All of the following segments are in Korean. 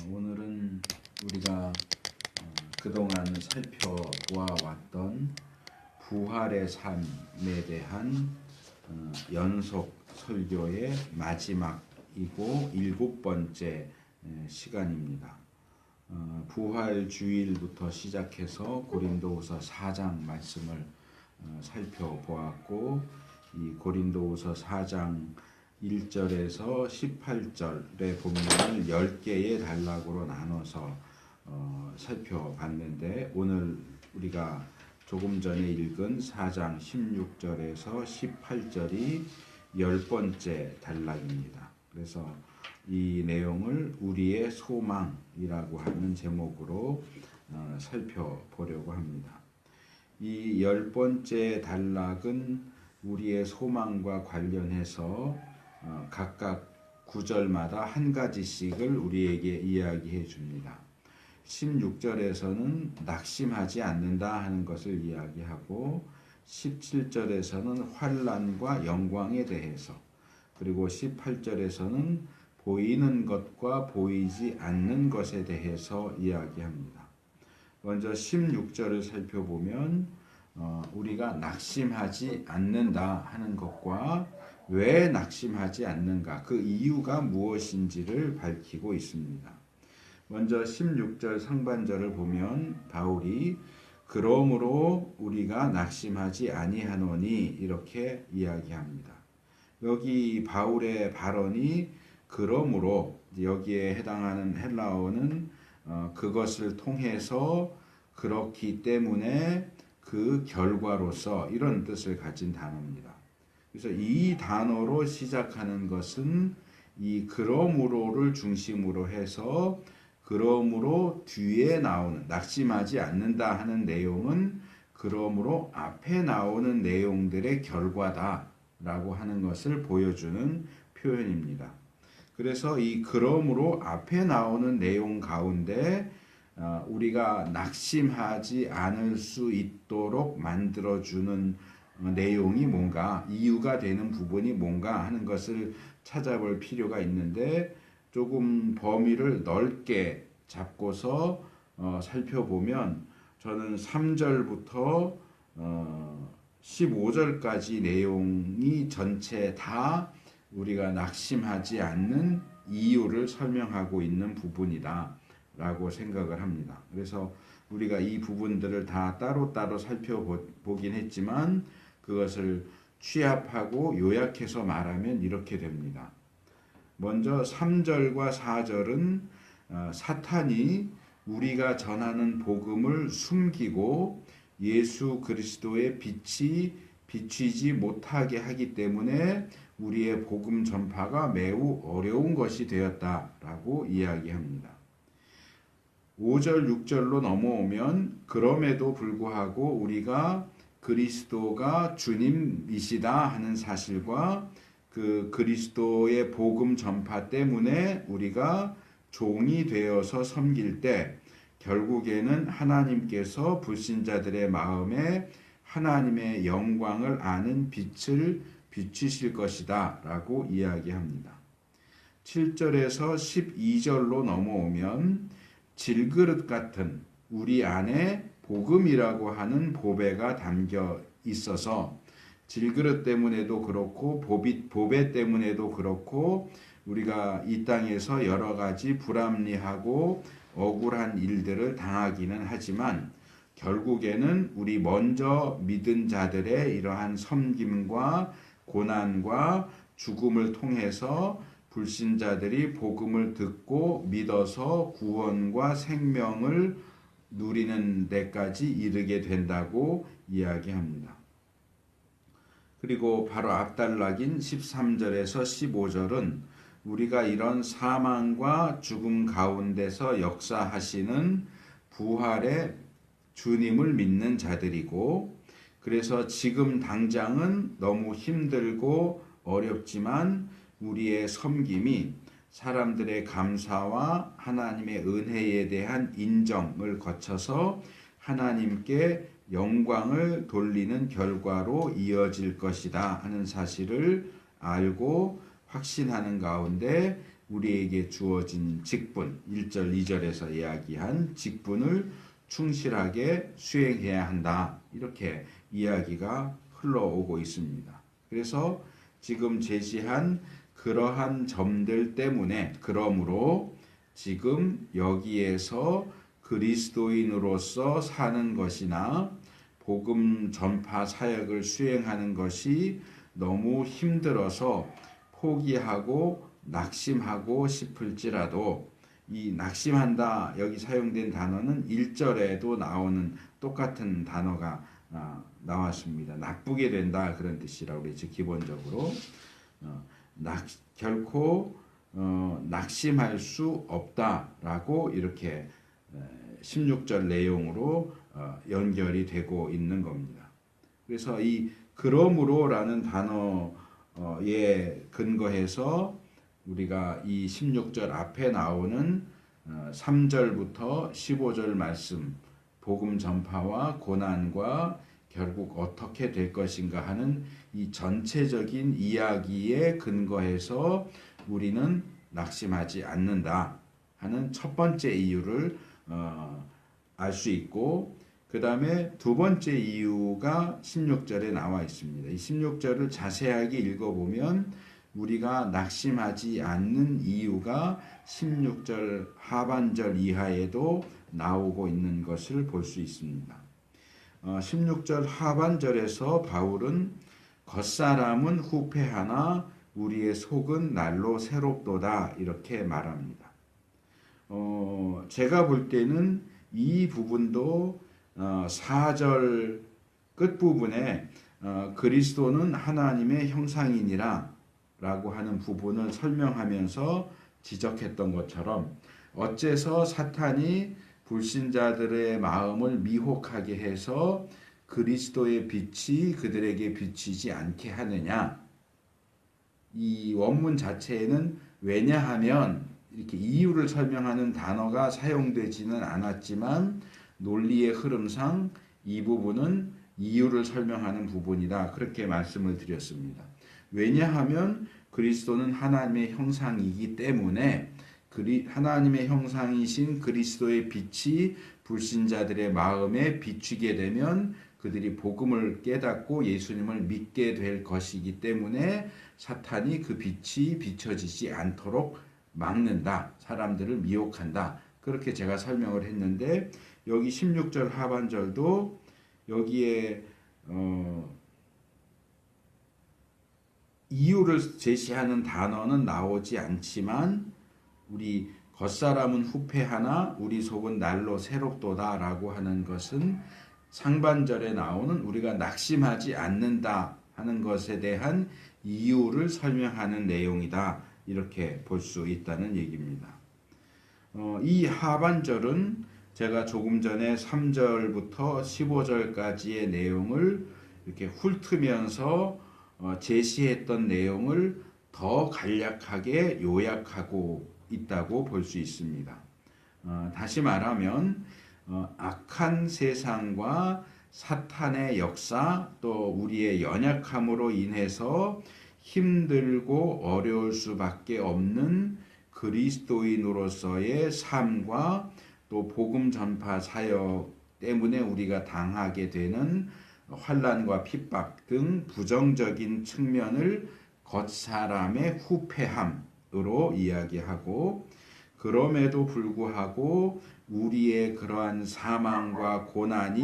오늘은 우리가 그동안 살펴보아왔던 부활의 삶에 대한 연속 설교의 마지막이고 7번째 시간입니다. 부활 주일부터 시작해서 고린도후서 4장 말씀을 살펴보았고, 이 고린도후서 4장 1절에서 18절의 본문을 10개의 단락으로 나눠서 살펴봤는데, 오늘 우리가 조금 전에 읽은 4장 16절에서 18절이 10번째 단락입니다. 그래서 이 내용을 우리의 소망이라고 하는 제목으로 살펴보려고 합니다. 이 10번째 단락은 우리의 소망과 관련해서 각각 구절마다 한 가지씩을 우리에게 이야기해 줍니다. 16절에서는 낙심하지 않는다 하는 것을 이야기하고, 17절에서는 환난과 영광에 대해서, 그리고 18절에서는 보이는 것과 보이지 않는 것에 대해서 이야기합니다. 먼저 16절을 살펴보면 우리가 낙심하지 않는다 하는 것과 왜 낙심하지 않는가, 그 이유가 무엇인지를 밝히고 있습니다. 먼저 16절 상반절을 보면 바울이 그러므로 우리가 낙심하지 아니하노니 이렇게 이야기합니다. 여기 바울의 발언이 그러므로, 여기에 해당하는 헬라어는 그것을 통해서, 그렇기 때문에, 그 결과로서, 이런 뜻을 가진 단어입니다. 그래서 이 단어로 시작하는 것은 이 그러므로를 중심으로 해서, 그러므로 뒤에 나오는, 낙심하지 않는다 하는 내용은 그러므로 앞에 나오는 내용들의 결과다라고 하는 것을 보여주는 표현입니다. 그래서 이 그러므로 앞에 나오는 내용 가운데 우리가 낙심하지 않을 수 있도록 만들어주는 내용이 뭔가, 이유가 되는 부분이 뭔가 하는 것을 찾아볼 필요가 있는데, 조금 범위를 넓게 잡고서 살펴보면 저는 3절부터 15절까지 내용이 전체 다 우리가 낙심하지 않는 이유를 설명하고 있는 부분이다 라고 생각을 합니다. 그래서 우리가 이 부분들을 다 따로따로 살펴보긴 했지만, 그것을 취합하고 요약해서 말하면 이렇게 됩니다. 먼저 3절과 4절은 사탄이 우리가 전하는 복음을 숨기고 예수 그리스도의 빛이 비치지 못하게 하기 때문에 우리의 복음 전파가 매우 어려운 것이 되었다라고 이야기합니다. 5절, 6절로 넘어오면 그럼에도 불구하고 우리가 그리스도가 주님이시다 하는 사실과 그 그리스도의 복음 전파 때문에 우리가 종이 되어서 섬길 때 결국에는 하나님께서 불신자들의 마음에 하나님의 영광을 아는 빛을 비추실 것이다 라고 이야기합니다. 7절에서 12절로 넘어오면 질그릇 같은 우리 안에 복음이라고 하는 보배가 담겨 있어서, 질그릇 때문에도 그렇고 보배 때문에도 그렇고 우리가 이 땅에서 여러 가지 불합리하고 억울한 일들을 당하기는 하지만, 결국에는 우리 먼저 믿은 자들의 이러한 섬김과 고난과 죽음을 통해서 불신자들이 복음을 듣고 믿어서 구원과 생명을 누리는 데까지 이르게 된다고 이야기합니다. 그리고 바로 앞단락인 13절에서 15절은 우리가 이런 사망과 죽음 가운데서 역사하시는 부활의 주님을 믿는 자들이고, 그래서 지금 당장은 너무 힘들고 어렵지만 우리의 섬김이 사람들의 감사와 하나님의 은혜에 대한 인정을 거쳐서 하나님께 영광을 돌리는 결과로 이어질 것이다 하는 사실을 알고 확신하는 가운데 우리에게 주어진 직분, 1절, 2절에서 이야기한 직분을 충실하게 수행해야 한다. 이렇게 이야기가 흘러오고 있습니다. 그래서 지금 제시한 그러한 점들 때문에 그러므로 지금 여기에서 그리스도인으로서 사는 것이나 복음 전파 사역을 수행하는 것이 너무 힘들어서 포기하고 낙심하고 싶을지라도 이 낙심한다 여기 사용된 단어는 1절에도 나오는 똑같은 단어가 나왔습니다. 나쁘게 된다 그런 뜻이라고 그랬죠. 기본적으로 결코 낙심할 수 없다라고 이렇게 16절 내용으로 연결이 되고 있는 겁니다. 그래서 이 그러므로라는 단어에 근거해서 우리가 이 16절 앞에 나오는 3절부터 15절 말씀 복음 전파와 고난과 결국 어떻게 될 것인가 하는 이 전체적인 이야기에 근거해서 우리는 낙심하지 않는다 하는 첫 번째 이유를 알 수 있고 그 다음에 두 번째 이유가 16절에 나와 있습니다. 이 16절을 자세하게 읽어보면 우리가 낙심하지 않는 이유가 16절 하반절 이하에도 나오고 있는 것을 볼 수 있습니다. 16절 하반절에서 바울은 겉사람은 후패하나 우리의 속은 날로 새롭도다 이렇게 말합니다. 제가 볼 때는 이 부분도 4절 끝부분에 그리스도는 하나님의 형상이니라 라고 하는 부분을 설명하면서 지적했던 것처럼 어째서 사탄이 불신자들의 마음을 미혹하게 해서 그리스도의 빛이 그들에게 비치지 않게 하느냐. 이 원문 자체에는 왜냐하면 이렇게 이유를 설명하는 단어가 사용되지는 않았지만 논리의 흐름상 이 부분은 이유를 설명하는 부분이다. 그렇게 말씀을 드렸습니다. 왜냐하면 그리스도는 하나님의 형상이기 때문에 하나님의 형상이신 그리스도의 빛이 불신자들의 마음에 비추게 되면 그들이 복음을 깨닫고 예수님을 믿게 될 것이기 때문에 사탄이 그 빛이 비춰지지 않도록 막는다. 사람들을 미혹한다. 그렇게 제가 설명을 했는데 여기 16절 하반절도 여기에 이유를 제시하는 단어는 나오지 않지만 우리 겉사람은 후패하나 우리 속은 날로 새롭도다 라고 하는 것은 상반절에 나오는 우리가 낙심하지 않는다 하는 것에 대한 이유를 설명하는 내용이다 이렇게 볼 수 있다는 얘기입니다. 이 하반절은 제가 조금 전에 3절부터 15절까지의 내용을 이렇게 훑으면서 제시했던 내용을 더 간략하게 요약하고 있다고 볼 수 있습니다. 다시 말하면 악한 세상과 사탄의 역사 또 우리의 연약함으로 인해서 힘들고 어려울 수밖에 없는 그리스도인으로서의 삶과 또 복음 전파 사역 때문에 우리가 당하게 되는 환난과 핍박 등 부정적인 측면을 겉사람의 후패함으로 이야기하고 그럼에도 불구하고 우리의 그러한 사망과 고난이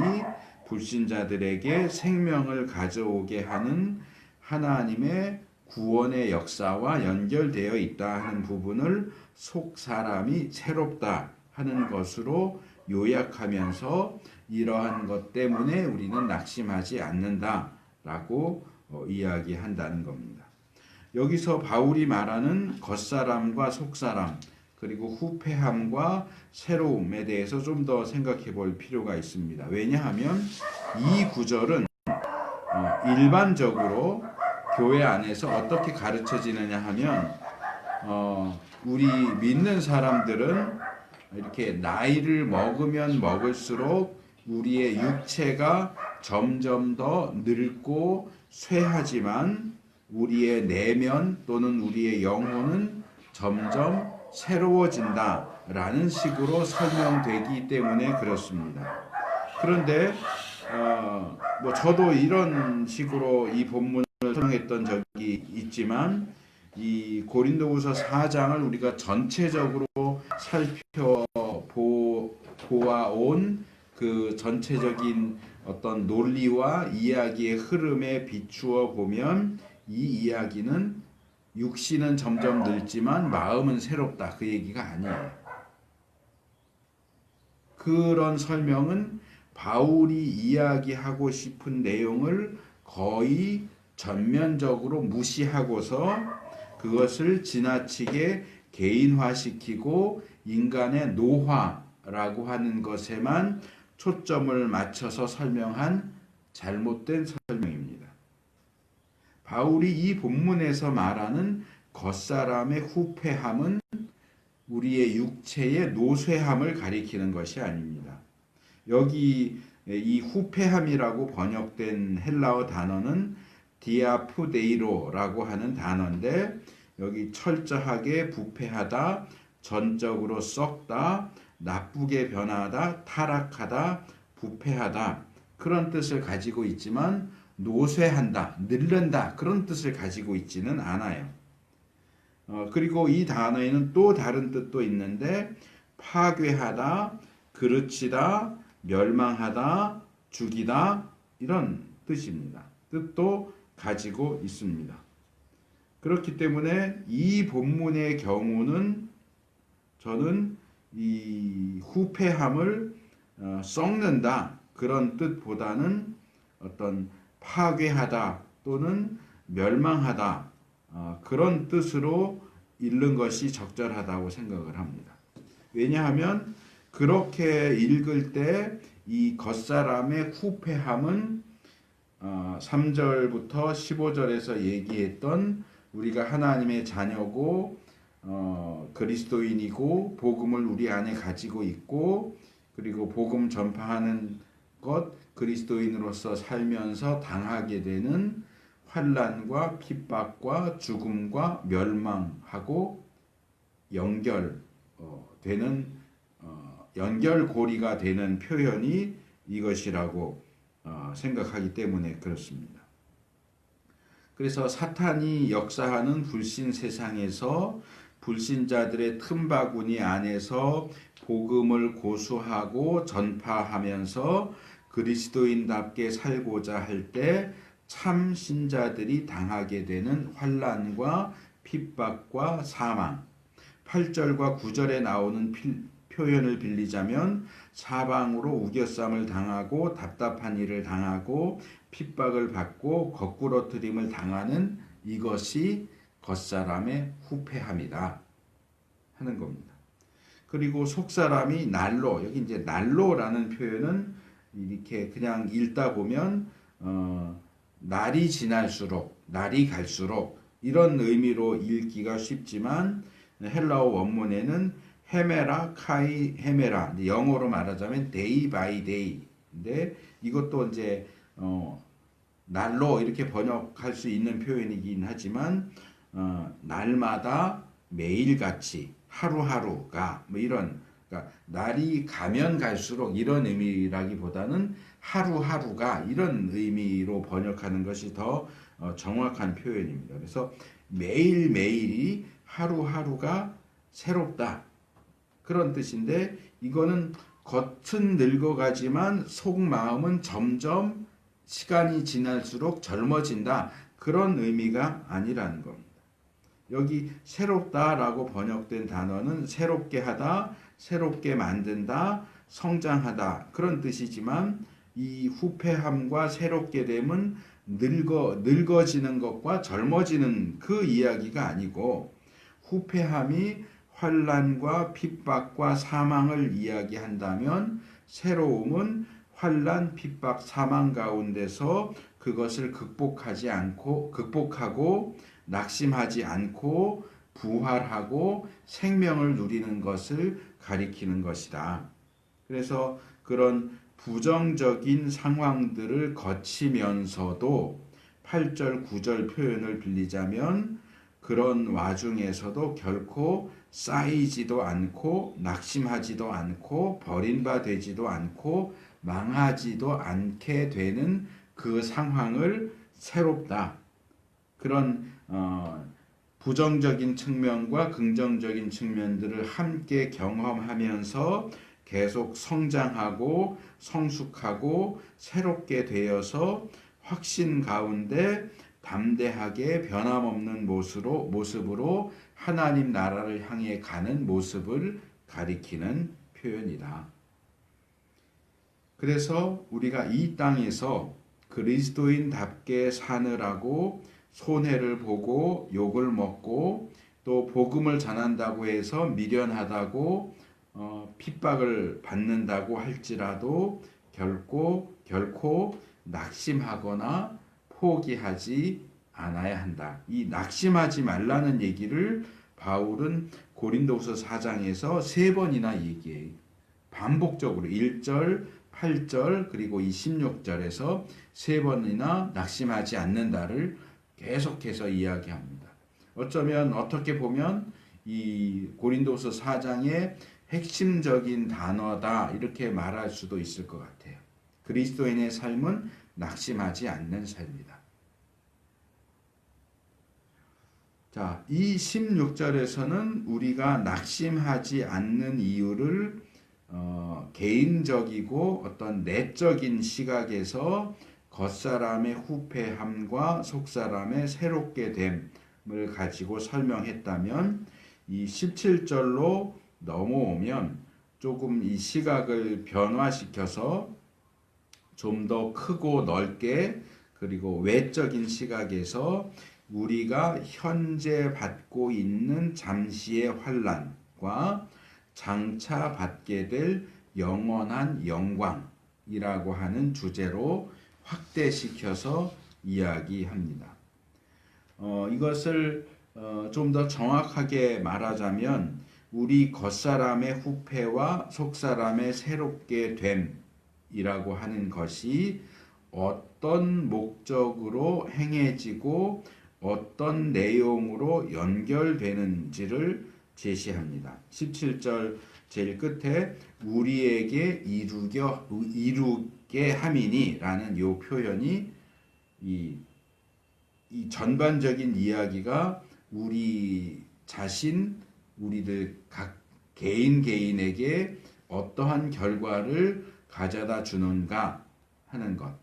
불신자들에게 생명을 가져오게 하는 하나님의 구원의 역사와 연결되어 있다 하는 부분을 속 사람이 새롭다 하는 것으로 요약하면서 이러한 것 때문에 우리는 낙심하지 않는다라고 이야기한다는 겁니다. 여기서 바울이 말하는 겉사람과 속사람 그리고 후패함과 새로움에 대해서 좀 더 생각해 볼 필요가 있습니다. 왜냐하면 이 구절은 일반적으로 교회 안에서 어떻게 가르쳐지느냐 하면 우리 믿는 사람들은 이렇게 나이를 먹으면 먹을수록 우리의 육체가 점점 더 늙고 쇠하지만 우리의 내면 또는 우리의 영혼은 점점 새로워진다라는 식으로 설명되기 때문에 그렇습니다. 그런데 뭐 저도 이런 식으로 이 본문을 설명했던 적이 있지만 이 고린도후서 4장을 우리가 전체적으로 살펴보아온 그 전체적인 어떤 논리와 이야기의 흐름에 비추어 보면 이 이야기는 육신은 점점 늙지만 마음은 새롭다, 그 얘기가 아니에요. 그런 설명은 바울이 이야기하고 싶은 내용을 거의 전면적으로 무시하고서 그것을 지나치게 개인화시키고 인간의 노화라고 하는 것에만 초점을 맞춰서 설명한 잘못된 설명입니다. 바울이 이 본문에서 말하는 겉사람의 후패함은 우리의 육체의 노쇠함을 가리키는 것이 아닙니다. 여기 이 후패함이라고 번역된 헬라어 단어는 디아푸데이로라고 하는 단어인데 여기 철저하게 부패하다, 전적으로 썩다, 나쁘게 변하다, 타락하다, 부패하다 그런 뜻을 가지고 있지만 노쇠한다, 늙는다 그런 뜻을 가지고 있지는 않아요. 그리고 이 단어에는 또 다른 뜻도 있는데 파괴하다, 그르치다, 멸망하다, 죽이다 이런 뜻입니다. 뜻도 가지고 있습니다. 그렇기 때문에 이 본문의 경우는 저는 이 후패함을 썩는다 그런 뜻보다는 어떤 파괴하다 또는 멸망하다 그런 뜻으로 읽는 것이 적절하다고 생각을 합니다. 왜냐하면 그렇게 읽을 때 이 겉사람의 후패함은 3절부터 15절에서 얘기했던 우리가 하나님의 자녀고 그리스도인이고 복음을 우리 안에 가지고 있고 그리고 복음 전파하는 것 그리스도인으로서 살면서 당하게 되는 환난과 핍박과 죽음과 멸망하고 연결되는 연결고리가 되는 표현이 이것이라고 생각하기 때문에 그렇습니다. 그래서 사탄이 역사하는 불신 세상에서 불신자들의 틈바구니 안에서 복음을 고수하고 전파하면서 그리스도인답게 살고자 할 때 참 신자들이 당하게 되는 환난과 핍박과 사망 8절과 9절에 나오는 표현을 빌리자면 사방으로 우겨쌈을 당하고 답답한 일을 당하고 핍박을 받고 거꾸러뜨림을 당하는 이것이 겉사람의 후패함이다 하는 겁니다. 그리고 속사람이 난로, 여기 이제 난로라는 표현은 이렇게 그냥 읽다 보면 날이 지날수록 날이 갈수록 이런 의미로 읽기가 쉽지만 헬라어 원문에는 헤메라 카이 헤메라 영어로 말하자면 day by day인데 이것도 이제 날로 이렇게 번역할 수 있는 표현이긴 하지만 날마다 매일같이 하루하루가 뭐 이런 그러니까 날이 가면 갈수록 이런 의미라기보다는 하루하루가 이런 의미로 번역하는 것이 더 정확한 표현입니다. 그래서 매일매일이 하루하루가 새롭다. 그런 뜻인데 이거는 겉은 늙어가지만 속마음은 점점 시간이 지날수록 젊어진다. 그런 의미가 아니라는 겁니다. 여기 새롭다라고 번역된 단어는 새롭게 하다, 새롭게 만든다, 성장하다 그런 뜻이지만 이 후패함과 새롭게 됨은 늙어지는 것과 젊어지는 그 이야기가 아니고 후패함이 환난과 핍박과 사망을 이야기한다면 새로움은 환난, 핍박, 사망 가운데서 그것을 극복하고 낙심하지 않고 부활하고 생명을 누리는 것을 가리키는 것이다. 그래서 그런 부정적인 상황들을 거치면서도 8절, 9절 표현을 빌리자면 그런 와중에서도 결코 쌓이지도 않고 낙심하지도 않고 버림받지도 않고 망하지도 않게 되는 그 상황을 새롭다. 그런 부정적인 측면과 긍정적인 측면들을 함께 경험하면서 계속 성장하고 성숙하고 새롭게 되어서 확신 가운데 담대하게 변함없는 모습으로 하나님 나라를 향해 가는 모습을 가리키는 표현이다. 그래서 우리가 이 땅에서 그리스도인답게 사느라고 손해를 보고 욕을 먹고 또 복음을 전한다고 해서 미련하다고 핍박을 받는다고 할지라도 결코 낙심하거나 포기하지 않아야 한다. 이 낙심하지 말라는 얘기를 바울은 고린도후서 4장에서 3번이나 얘기해요. 반복적으로 1절, 8절 그리고 이 16절에서 3번이나 낙심하지 않는다를 계속해서 이야기합니다. 어쩌면 어떻게 보면 이 고린도서 4장의 핵심적인 단어다 이렇게 말할 수도 있을 것 같아요. 그리스도인의 삶은 낙심하지 않는 삶이다. 자, 이 16절에서는 우리가 낙심하지 않는 이유를 개인적이고 어떤 내적인 시각에서 겉사람의 후패함과 속사람의 새롭게 됨을 가지고 설명했다면 이 17절로 넘어오면 조금 이 시각을 변화시켜서 좀 더 크고 넓게 그리고 외적인 시각에서 우리가 현재 받고 있는 잠시의 환난과 장차 받게 될 영원한 영광이라고 하는 주제로 확대시켜서 이야기합니다. 이것을 좀 더 정확하게 말하자면 우리 겉사람의 후패와 속사람의 새롭게 됨이라고 하는 것이 어떤 목적으로 행해지고 어떤 내용으로 연결되는지를 제시합니다. 17절 제일 끝에 우리에게 이루게 함이니 라는 이 표현이 이 전반적인 이야기가 우리 자신, 우리들 각 개인에게 어떠한 결과를 가져다 주는가 하는 것.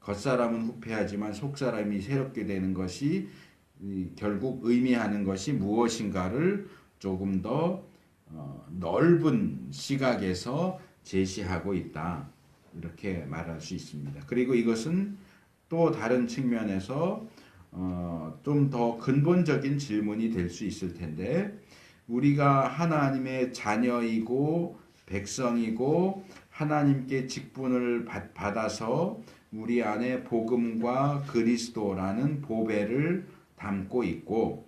겉사람은 후패하지만 속사람이 새롭게 되는 것이 결국 의미하는 것이 무엇인가를 조금 더 넓은 시각에서 제시하고 있다. 이렇게 말할 수 있습니다. 그리고 이것은 또 다른 측면에서 좀 더 근본적인 질문이 될 수 있을 텐데 우리가 하나님의 자녀이고 백성이고 하나님께 직분을 받아서 우리 안에 복음과 그리스도라는 보배를 담고 있고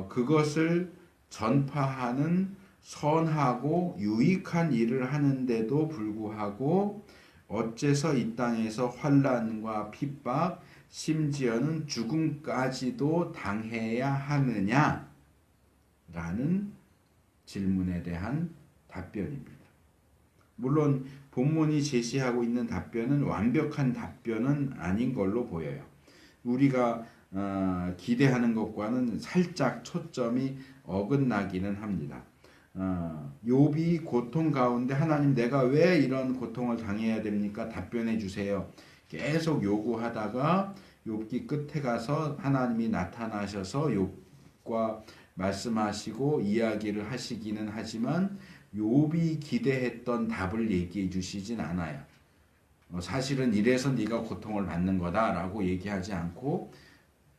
그것을 전파하는 선하고 유익한 일을 하는데도 불구하고 어째서 이 땅에서 환난과 핍박 심지어는 죽음까지도 당해야 하느냐라는 질문에 대한 답변입니다. 물론 본문이 제시하고 있는 답변은 완벽한 답변은 아닌 걸로 보여요. 우리가 기대하는 것과는 살짝 초점이 어긋나기는 합니다. 욥이 고통 가운데 하나님 내가 왜 이런 고통을 당해야 됩니까? 답변해 주세요. 계속 요구하다가 욥기 끝에 가서 하나님이 나타나셔서 욥과 말씀하시고 이야기를 하시기는 하지만 욥이 기대했던 답을 얘기해 주시진 않아요. 사실은 이래서 네가 고통을 받는 거다라고 얘기하지 않고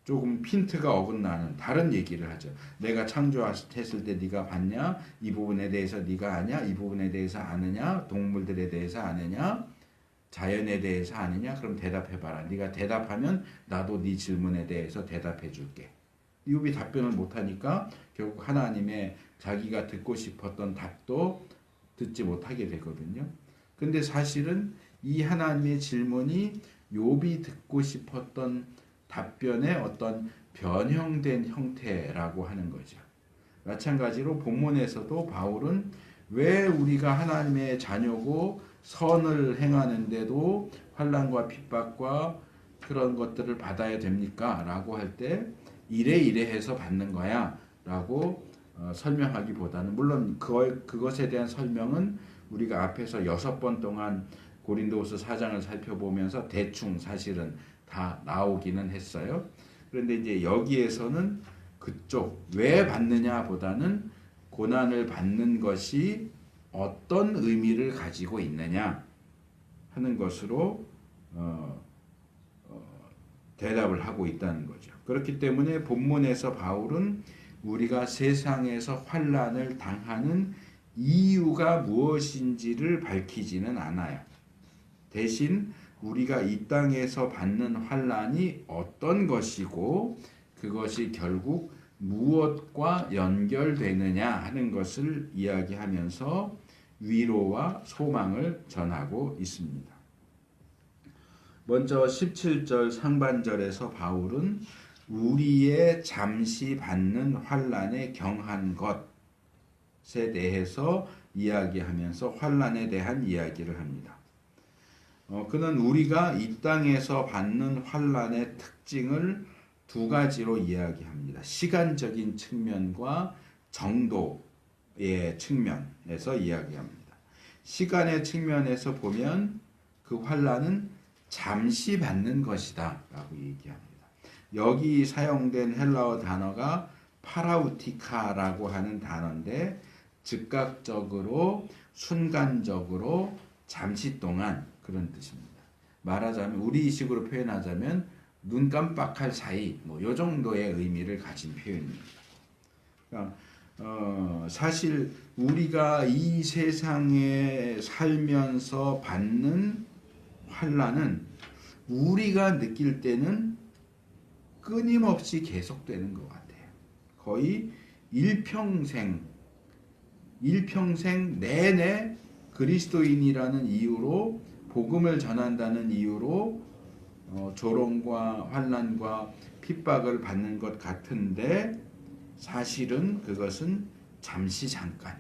조금 핀트가 어긋나는 다른 얘기를 하죠. 내가 창조했을 때 네가 봤냐? 이 부분에 대해서 네가 아냐? 이 부분에 대해서 아느냐? 동물들에 대해서 아느냐? 자연에 대해서 아느냐? 그럼 대답해봐라. 네가 대답하면 나도 네 질문에 대해서 대답해 줄게. 욥이 답변을 못하니까 결국 하나님의 자기가 듣고 싶었던 답도 듣지 못하게 되거든요. 근데 사실은 이 하나님의 질문이 욥이 듣고 싶었던 답변의 어떤 변형된 형태라고 하는 거죠. 마찬가지로 본문에서도 바울은 왜 우리가 하나님의 자녀고 선을 행하는데도 환난과 핍박과 그런 것들을 받아야 됩니까? 라고 할 때 이래 해서 받는 거야 라고 설명하기보다는, 물론 그것에 대한 설명은 우리가 앞에서 6번 동안 고린도후서 4장을 살펴보면서 대충 사실은 다 나오기는 했어요. 그런데 이제 여기에서는 그쪽 왜 받느냐 보다는 고난을 받는 것이 어떤 의미를 가지고 있느냐 하는 것으로 대답을 하고 있다는 거죠. 그렇기 때문에 본문에서 바울은 우리가 세상에서 환난을 당하는 이유가 무엇인지를 밝히지는 않아요. 대신 우리가 이 땅에서 받는 환난이 어떤 것이고 그것이 결국 무엇과 연결되느냐 하는 것을 이야기하면서 위로와 소망을 전하고 있습니다. 먼저 17절 상반절에서 바울은 우리의 잠시 받는 환난에 경한 것에 대해서 이야기하면서 환난에 대한 이야기를 합니다. 그는 우리가 이 땅에서 받는 환난의 특징을 두 가지로 이야기합니다. 시간적인 측면과 정도의 측면에서 이야기합니다. 시간의 측면에서 보면 그 환난은 잠시 받는 것이다 라고 얘기합니다. 여기 사용된 헬라어 단어가 파라우티카라고 하는 단어인데 즉각적으로 순간적으로 잠시 동안 그런 뜻입니다. 말하자면 우리식으로 표현하자면 눈 깜빡할 사이 요 정도의 의미를 가진 표현입니다. 그러니까 사실 우리가 이 세상에 살면서 받는 환난은 우리가 느낄 때는 끊임없이 계속되는 것 같아요. 거의 일평생 내내 그리스도인이라는 이유로 복음을 전한다는 이유로 조롱과 환난과 핍박을 받는 것 같은데 사실은 그것은 잠시 잠깐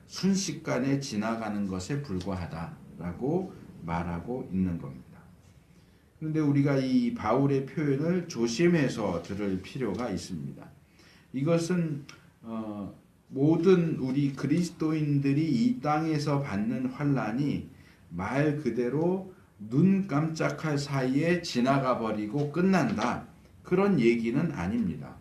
순식간에 지나가는 것에 불과하다라고 말하고 있는 겁니다. 그런데 우리가 이 바울의 표현을 조심해서 들을 필요가 있습니다. 이것은 모든 우리 그리스도인들이 이 땅에서 받는 환난이 말 그대로 눈 깜짝할 사이에 지나가 버리고 끝난다. 그런 얘기는 아닙니다.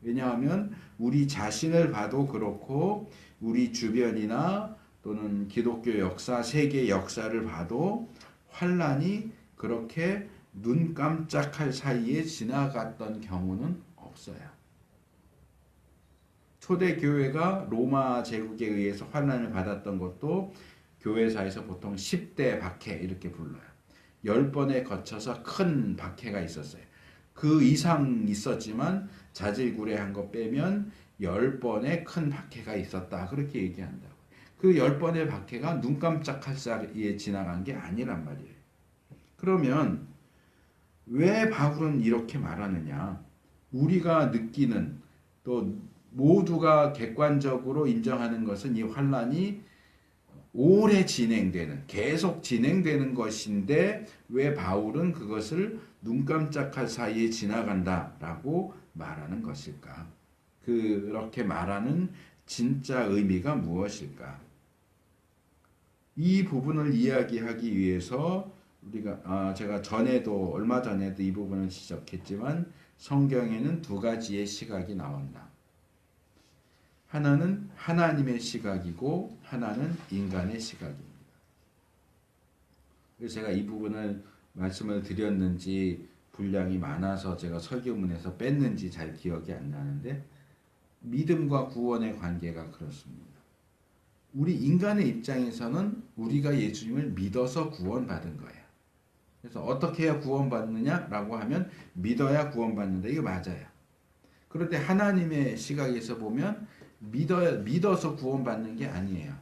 왜냐하면 우리 자신을 봐도 그렇고 우리 주변이나 또는 기독교 역사, 세계 역사를 봐도 환난이 그렇게 눈 깜짝할 사이에 지나갔던 경우는 없어요. 초대 교회가 로마 제국에 의해서 환난을 받았던 것도 교회사에서 보통 10대 박해 이렇게 불러요. 10번에 거쳐서 큰 박해가 있었어요. 그 이상 있었지만 자질구레한 거 빼면 10번의 큰 박해가 있었다. 그렇게 얘기한다고. 그 10번의 박해가 눈 깜짝할 사이에 지나간 게 아니란 말이에요. 그러면 왜 바울은 이렇게 말하느냐? 우리가 느끼는 또 모두가 객관적으로 인정하는 것은 이 환난이 오래 진행되는, 계속 진행되는 것인데 왜 바울은 그것을 눈 깜짝할 사이에 지나간다라고 말하는 것일까? 그렇게 말하는 진짜 의미가 무엇일까? 이 부분을 이야기하기 위해서 우리가 제가 얼마 전에도 이 부분을 지적했지만 성경에는 두 가지의 시각이 나온다. 하나는 하나님의 시각이고 하나는 인간의 시각입니다. 그래서 제가 이 부분을 말씀을 드렸는지 분량이 많아서 제가 설교문에서 뺐는지 잘 기억이 안 나는데 믿음과 구원의 관계가 그렇습니다. 우리 인간의 입장에서는 우리가 예수님을 믿어서 구원받은 거예요. 그래서 어떻게 해야 구원받느냐라고 하면 믿어야 구원받는다. 이거 맞아요. 그런데 하나님의 시각에서 보면 믿어서 구원받는 게 아니에요.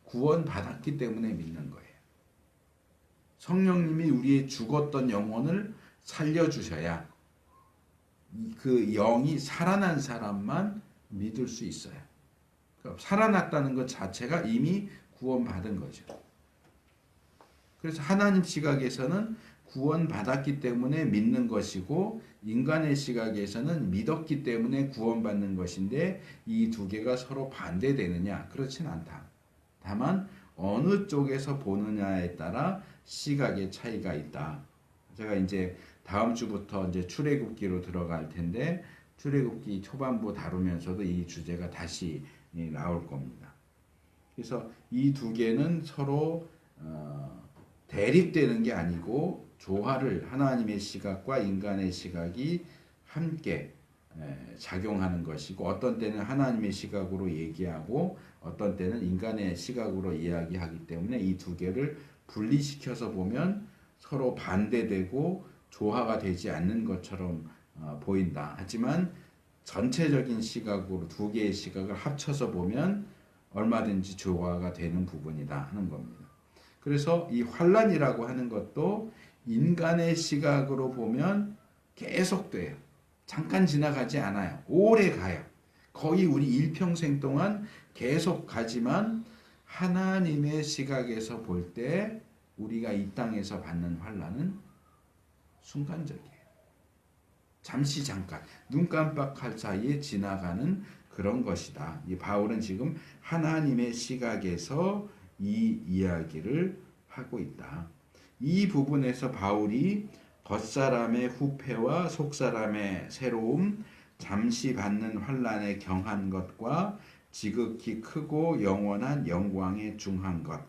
구원받았기 때문에 믿는 거예요. 성령님이 우리의 죽었던 영혼을 살려주셔야 그 영이 살아난 사람만 믿을 수 있어요. 그러니까 살아났다는 것 자체가 이미 구원받은 거죠. 그래서 하나님 시각에서는 구원받았기 때문에 믿는 것이고 인간의 시각에서는 믿었기 때문에 구원받는 것인데 이 두 개가 서로 반대되느냐? 그렇진 않다. 다만 어느 쪽에서 보느냐에 따라 시각의 차이가 있다. 제가 이제 다음 주부터 이제 출애굽기로 들어갈 텐데 출애굽기 초반부 다루면서도 이 주제가 다시 나올 겁니다. 그래서 이 두 개는 서로 대립되는 게 아니고 조화를 하나님의 시각과 인간의 시각이 함께 작용하는 것이고 어떤 때는 하나님의 시각으로 얘기하고 어떤 때는 인간의 시각으로 이야기하기 때문에 이 두 개를 분리시켜서 보면 서로 반대되고 조화가 되지 않는 것처럼 보인다. 하지만 전체적인 시각으로 두 개의 시각을 합쳐서 보면 얼마든지 조화가 되는 부분이다 하는 겁니다. 그래서 이 환란이라고 하는 것도 인간의 시각으로 보면 계속돼요. 잠깐 지나가지 않아요. 오래 가요. 거의 우리 일평생 동안 계속 가지만 하나님의 시각에서 볼 때 우리가 이 땅에서 받는 환란은 순간적이에요. 잠시 잠깐 눈 깜빡할 사이에 지나가는 그런 것이다. 이 바울은 지금 하나님의 시각에서 이 이야기를 하고 있다. 이 부분에서 바울이 겉사람의 후패와 속사람의 새로움, 잠시 받는 환난에 경한 것과 지극히 크고 영원한 영광에 중한 것,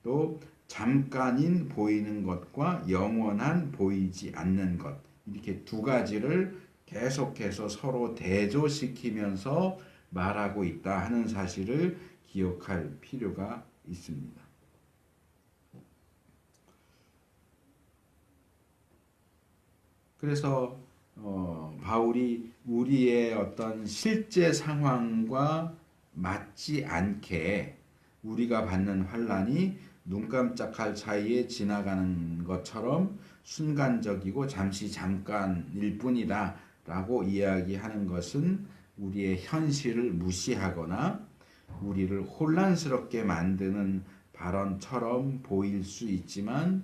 또 잠깐인 보이는 것과 영원한 보이지 않는 것, 이렇게 두 가지를 계속해서 서로 대조시키면서 말하고 있다 하는 사실을 기억할 필요가 있습니다. 그래서 바울이 우리의 어떤 실제 상황과 맞지 않게 우리가 받는 환난이 눈 깜짝할 사이에 지나가는 것처럼 순간적이고 잠시 잠깐일 뿐이다 라고 이야기하는 것은 우리의 현실을 무시하거나 우리를 혼란스럽게 만드는 발언처럼 보일 수 있지만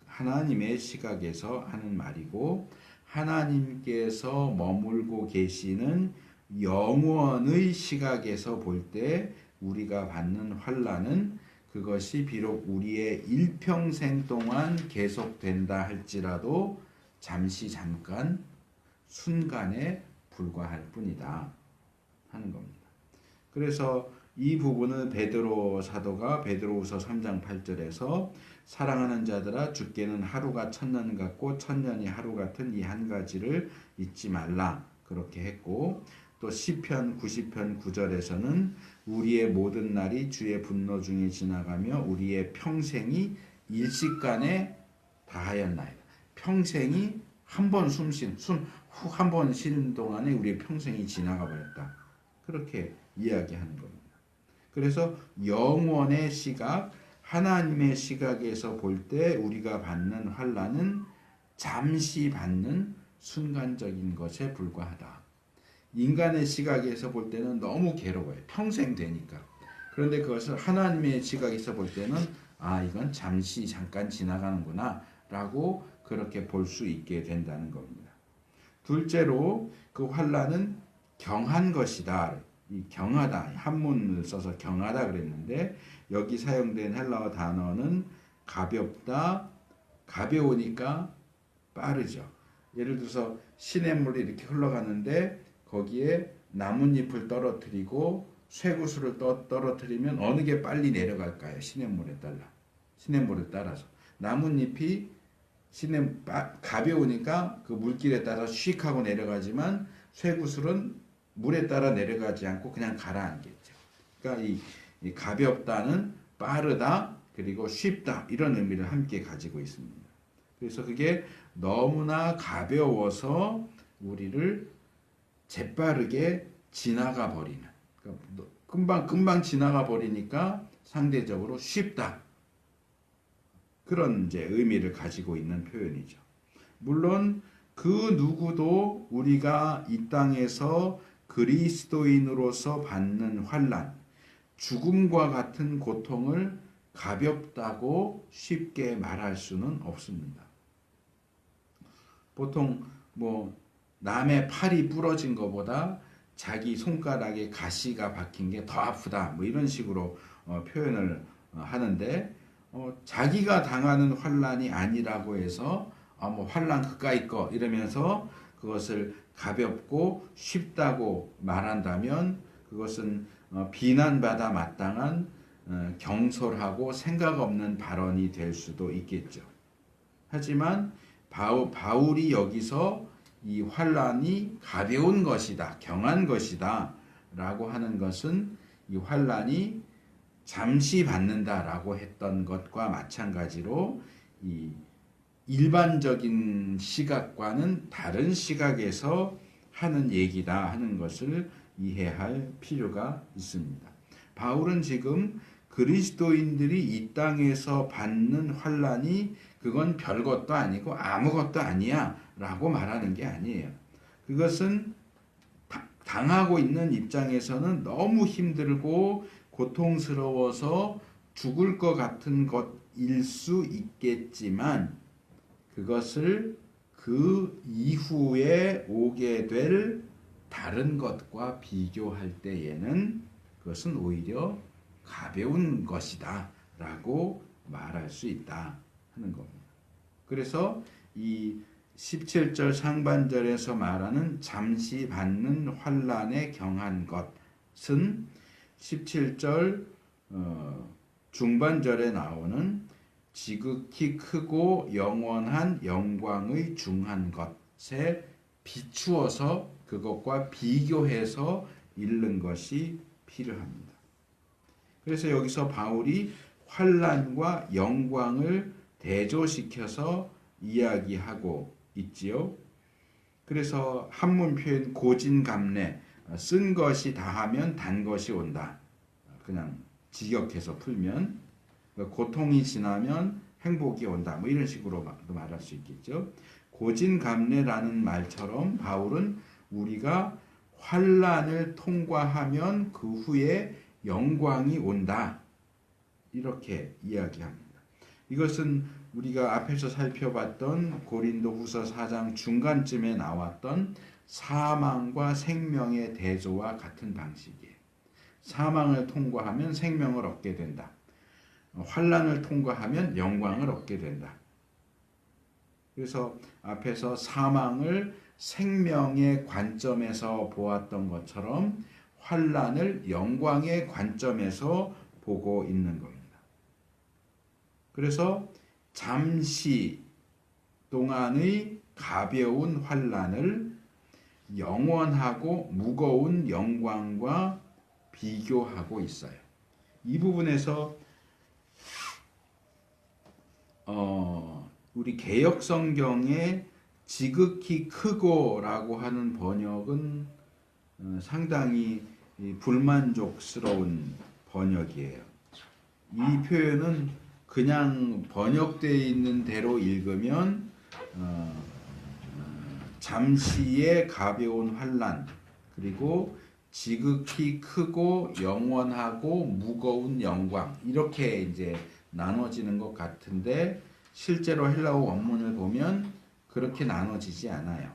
하나님의 시각에서 하는 말이고 하나님께서 머물고 계시는 영원의 시각에서 볼 때 우리가 받는 환난은 그것이 비록 우리의 일평생 동안 계속된다 할지라도 잠시 잠깐 순간에 불과할 뿐이다 하는 겁니다. 그래서 이 부분을 베드로 사도가 베드로후서 3장 8절에서 사랑하는 자들아 주께는 하루가 천년 같고 천년이 하루 같은 이 한 가지를 잊지 말라 그렇게 했고 또 시편 90편 9절에서는 우리의 모든 날이 주의 분노 중에 지나가며 우리의 평생이 일시간에 다하였나이다. 평생이 한 번 한 번 쉬는 동안에 우리의 평생이 지나가 버렸다. 그렇게 이야기하는 겁니다. 그래서 영원의 시각, 하나님의 시각에서 볼 때 우리가 받는 환난은 잠시 받는 순간적인 것에 불과하다. 인간의 시각에서 볼 때는 너무 괴로워요. 평생 되니까. 그런데 그것을 하나님의 시각에서 볼 때는 이건 잠시 잠깐 지나가는구나 라고 그렇게 볼 수 있게 된다는 겁니다. 둘째로 그 환난은 경한 것이다. 이 경하다 한문을 써서 경하다 그랬는데 여기 사용된 헬라어 단어는 가볍다, 가벼우니까 빠르죠. 예를 들어서 시냇물이 이렇게 흘러가는데 거기에 나뭇잎을 떨어뜨리고 쇠구슬을 떨어뜨리면 어느 게 빨리 내려갈까요? 시냇물에 따라서 나뭇잎이 가벼우니까 그 물길에 따라 휙 하고 내려가지만 쇠구슬은 물에 따라 내려가지 않고 그냥 가라앉겠죠. 그러니까 이 가볍다는 빠르다 그리고 쉽다 이런 의미를 함께 가지고 있습니다. 그래서 그게 너무나 가벼워서 우리를 재빠르게 지나가 버리는 그러니까 금방 지나가 버리니까 상대적으로 쉽다. 그런 이제 의미를 가지고 있는 표현이죠. 물론 그 누구도 우리가 이 땅에서 그리스도인으로서 받는 환난, 죽음과 같은 고통을 가볍다고 쉽게 말할 수는 없습니다. 보통 남의 팔이 부러진 것보다 자기 손가락에 가시가 박힌 게 더 아프다 이런 식으로 표현을 하는데 자기가 당하는 환난이 아니라고 해서 환난 그까이 거 이러면서 그것을 가볍고 쉽다고 말한다면 그것은 비난받아 마땅한 경솔하고 생각 없는 발언이 될 수도 있겠죠. 하지만 바울이 여기서 이 환난이 가벼운 것이다, 경한 것이다 라고 하는 것은 이 환난이 잠시 받는다라고 했던 것과 마찬가지로 이 일반적인 시각과는 다른 시각에서 하는 얘기다 하는 것을 이해할 필요가 있습니다. 바울은 지금 그리스도인들이 이 땅에서 받는 환난이 그건 별것도 아니고 아무것도 아니야 라고 말하는 게 아니에요. 그것은 당하고 있는 입장에서는 너무 힘들고 고통스러워서 죽을 것 같은 것일 수 있겠지만 그것을 그 이후에 오게 될 다른 것과 비교할 때에는 그것은 오히려 가벼운 것이다 라고 말할 수 있다 하는 겁니다. 그래서 이 17절 상반절에서 말하는 잠시 받는 환난에 경한 것은 17절 중반절에 나오는 지극히 크고 영원한 영광의 중한 것에 비추어서 그것과 비교해서 읽는 것이 필요합니다. 그래서 여기서 바울이 환난과 영광을 대조시켜서 이야기하고 있지요. 그래서 한문 표현 고진감래, 쓴 것이 다하면 단 것이 온다. 그냥 직역해서 풀면 고통이 지나면 행복이 온다. 이런 식으로 말할 수 있겠죠. 고진감래라는 말처럼 바울은 우리가 환난을 통과하면 그 후에 영광이 온다. 이렇게 이야기합니다. 이것은 우리가 앞에서 살펴봤던 고린도후서 4장 중간쯤에 나왔던 사망과 생명의 대조와 같은 방식이에요. 사망을 통과하면 생명을 얻게 된다. 환난을 통과하면 영광을 얻게 된다. 그래서 앞에서 사망을 생명의 관점에서 보았던 것처럼 환난을 영광의 관점에서 보고 있는 겁니다. 그래서 잠시 동안의 가벼운 환난을 영원하고 무거운 영광과 비교하고 있어요. 이 부분에서 우리 개역 성경에 지극히 크고라고 하는 번역은 상당히 불만족스러운 번역이에요. 이 표현은 그냥 번역되어 있는 대로 읽으면 잠시의 가벼운 환난 그리고 지극히 크고 영원하고 무거운 영광 이렇게 이제 나눠지는 것 같은데 실제로 헬라어 원문을 보면 그렇게 나눠지지 않아요.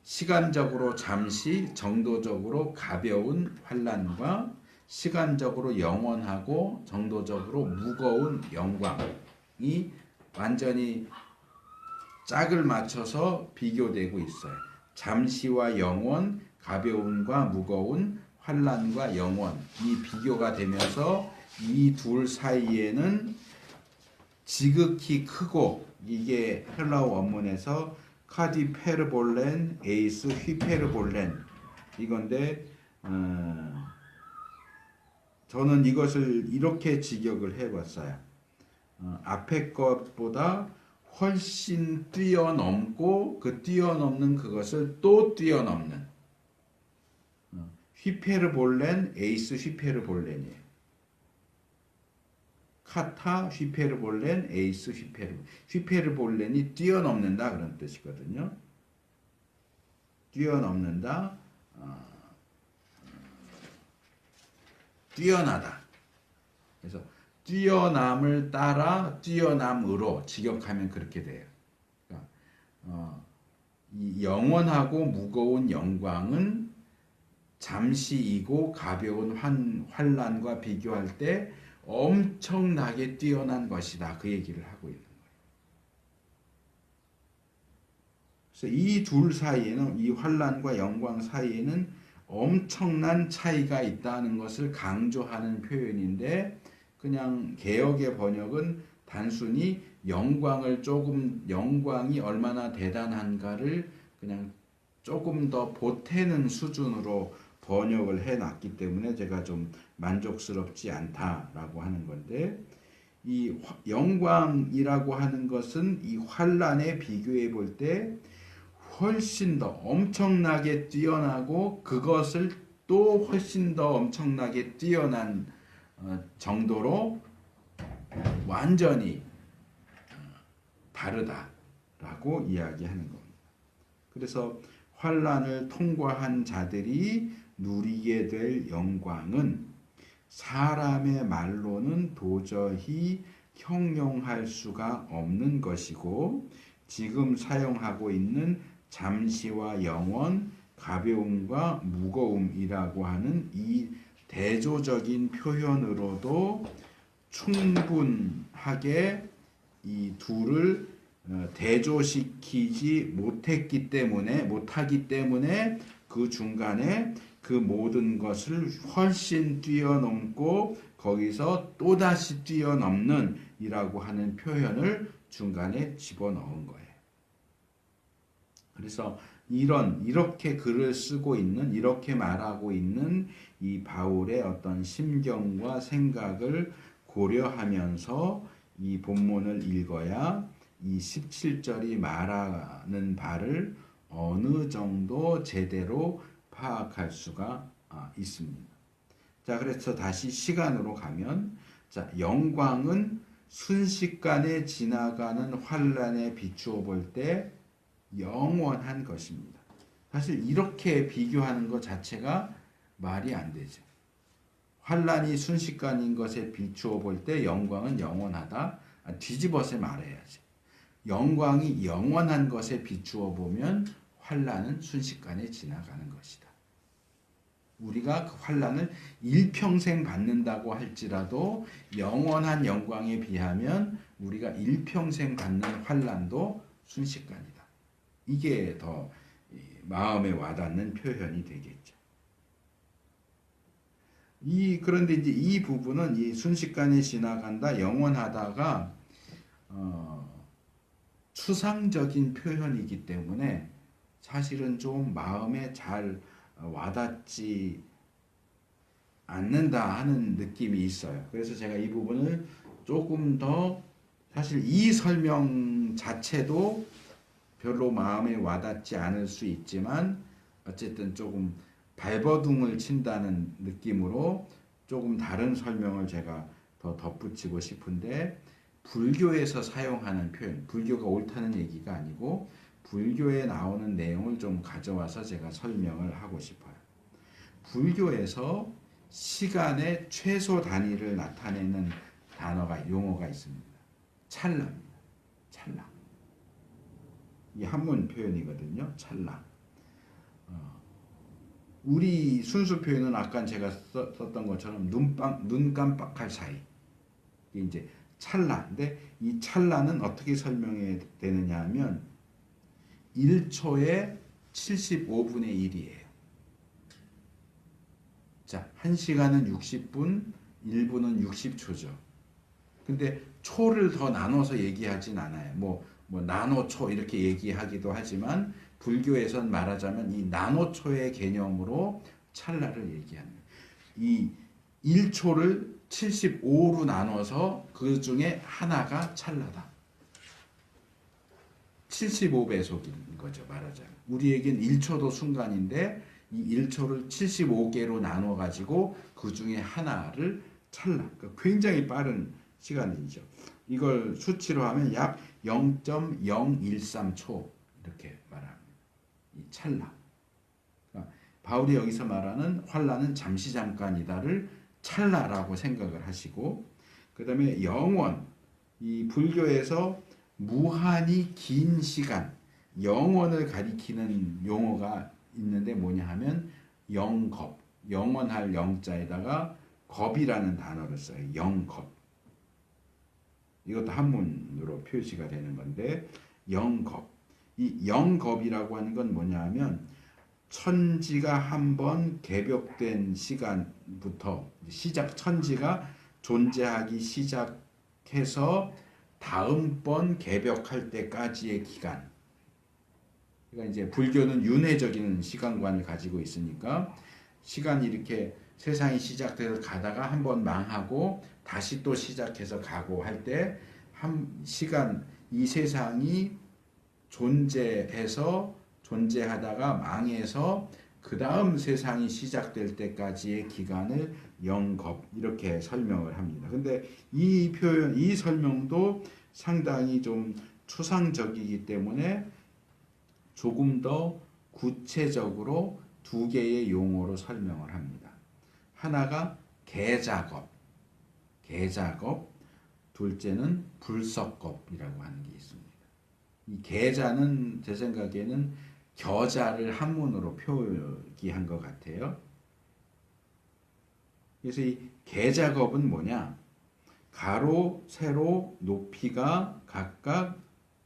시간적으로 잠시, 정도적으로 가벼운 환난과 시간적으로 영원하고 정도적으로 무거운 영광이 완전히 짝을 맞춰서 비교되고 있어요. 잠시와 영원, 가벼움과 무거운, 환난과 영원 이 비교가 되면서 이 둘 사이에는 지극히 크고 이게 헬라어 원문에서 카디페르볼렌 에이스 휘페르볼렌 이건데 저는 이것을 이렇게 직역을 해봤어요. 앞에 것보다 훨씬 뛰어넘고 그 뛰어넘는 그것을 또 뛰어넘는 휘페르볼렌 에이스 휘페르볼렌이에요. 카타 휘페르볼렌 에이스 휘페르볼렌이 뛰어넘는다 그런 뜻이거든요. 뛰어넘는다, 뛰어나다. 그래서 뛰어남을 따라 뛰어남으로 직역하면 그렇게 돼요. 그러니까 이 영원하고 무거운 영광은 잠시이고 가벼운 환난과 비교할 때 엄청나게 뛰어난 것이다. 그 얘기를 하고 있는 거예요. 그래서 이 둘 사이에는, 이 환난과 영광 사이에는 엄청난 차이가 있다는 것을 강조하는 표현인데, 그냥 개역의 번역은 단순히 영광이 얼마나 대단한가를 그냥 조금 더 보태는 수준으로 번역을 해놨기 때문에 제가 좀 만족스럽지 않다라고 하는 건데, 이 영광이라고 하는 것은 이 환난에 비교해 볼 때 훨씬 더 엄청나게 뛰어나고, 그것을 또 훨씬 더 엄청나게 뛰어난 정도로 완전히 다르다라고 이야기하는 겁니다. 그래서 환난을 통과한 자들이 누리게 될 영광은 사람의 말로는 도저히 형용할 수가 없는 것이고, 지금 사용하고 있는 잠시와 영원, 가벼움과 무거움이라고 하는 이 대조적인 표현으로도 충분하게 이 둘을 대조시키지 못하기 때문에 그 중간에 그 모든 것을 훨씬 뛰어넘고 거기서 또다시 뛰어넘는 이라고 하는 표현을 중간에 집어넣은 거예요. 그래서 이렇게 글을 쓰고 있는, 이렇게 말하고 있는 이 바울의 어떤 심경과 생각을 고려하면서 이 본문을 읽어야 이 17절이 말하는 바를 어느 정도 제대로 파악할 수가 있습니다. 자, 그래서 다시 시간으로 가면, 자, 영광은 순식간에 지나가는 환난에 비추어 볼 때 영원한 것입니다. 사실 이렇게 비교하는 것 자체가 말이 안 되죠. 환난이 순식간인 것에 비추어 볼 때 영광은 영원하다. 뒤집어서 말해야지. 영광이 영원한 것에 비추어 보면 환난은 순식간에 지나가는 것이다. 우리가 그 환난을 일평생 받는다고 할지라도 영원한 영광에 비하면 우리가 일평생 받는 환난도 순식간이다. 이게 더 마음에 와닿는 표현이 되겠죠. 그런데 이제 이 부분은 이 순식간에 지나간다, 영원하다가 추상적인 표현이기 때문에 사실은 좀 마음에 잘 와닿지 않는다 하는 느낌이 있어요. 그래서 제가 이 부분을 조금 더, 사실 이 설명 자체도 별로 마음에 와닿지 않을 수 있지만 어쨌든 조금 발버둥을 친다는 느낌으로 조금 다른 설명을 제가 더 덧붙이고 싶은데, 불교에서 사용하는 표현, 불교가 옳다는 얘기가 아니고 불교에 나오는 내용을 좀 가져와서 제가 설명을 하고 싶어요. 불교에서 시간의 최소 단위를 나타내는 용어가 있습니다. 찰나입니다. 찰나. 이 한문 표현이거든요. 찰나. 우리 순수 표현은 아까 제가 썼던 것처럼 눈 깜빡할 사이. 이게 이제 찰나인데, 이 찰나는 어떻게 설명해야 되느냐 하면 1초에 75분의 1이에요. 자, 1시간은 60분, 1분은 60초죠. 근데 초를 더 나눠서 얘기하진 않아요. 뭐 나노초 이렇게 얘기하기도 하지만 불교에선 말하자면 이 나노초의 개념으로 찰나를 얘기합니다. 이 1초를 75로 나눠서 그 중에 하나가 찰나다. 75배속인 거죠, 말하자면. 우리에겐 1초도 순간인데 이 1초를 75개로 나눠 가지고 그 중에 하나를 찰나. 그러니까 굉장히 빠른 시간이죠. 이걸 수치로 하면 약 0.013초 이렇게 말합니다. 이 찰나. 그러니까 바울이 여기서 말하는 환란은 잠시 잠깐이다를 찰나라고 생각을 하시고, 그 다음에 영원, 이 불교에서 무한히 긴 시간, 영원을 가리키는 용어가 있는데 뭐냐 하면 영겁, 영원할 영자에다가 겁이라는 단어를 써요. 영겁. 이것도 한문으로 표시가 되는 건데, 영겁. 이 영겁이라고 하는 건 뭐냐 하면 천지가 한번 개벽된 시간부터 천지가 존재하기 시작해서 다음번 개벽할 때까지의 기간. 그러니까 이제 불교는 윤회적인 시간관을 가지고 있으니까 시간이 이렇게 세상이 시작돼서 가다가 한번 망하고 다시 또 시작해서 가고 할 때 이 세상이 존재하다가 망해서 그 다음 세상이 시작될 때까지의 기간을 영겁 이렇게 설명을 합니다. 근데 이 표현, 이 설명도 상당히 좀 추상적이기 때문에 조금 더 구체적으로 두 개의 용어로 설명을 합니다. 하나가 계작업, 둘째는 불석겁이라고 하는 게 있습니다. 이 계자는 제 생각에는 겨자를 한문으로 표기한 것 같아요. 그래서 이 계작업은 뭐냐? 가로, 세로, 높이가 각각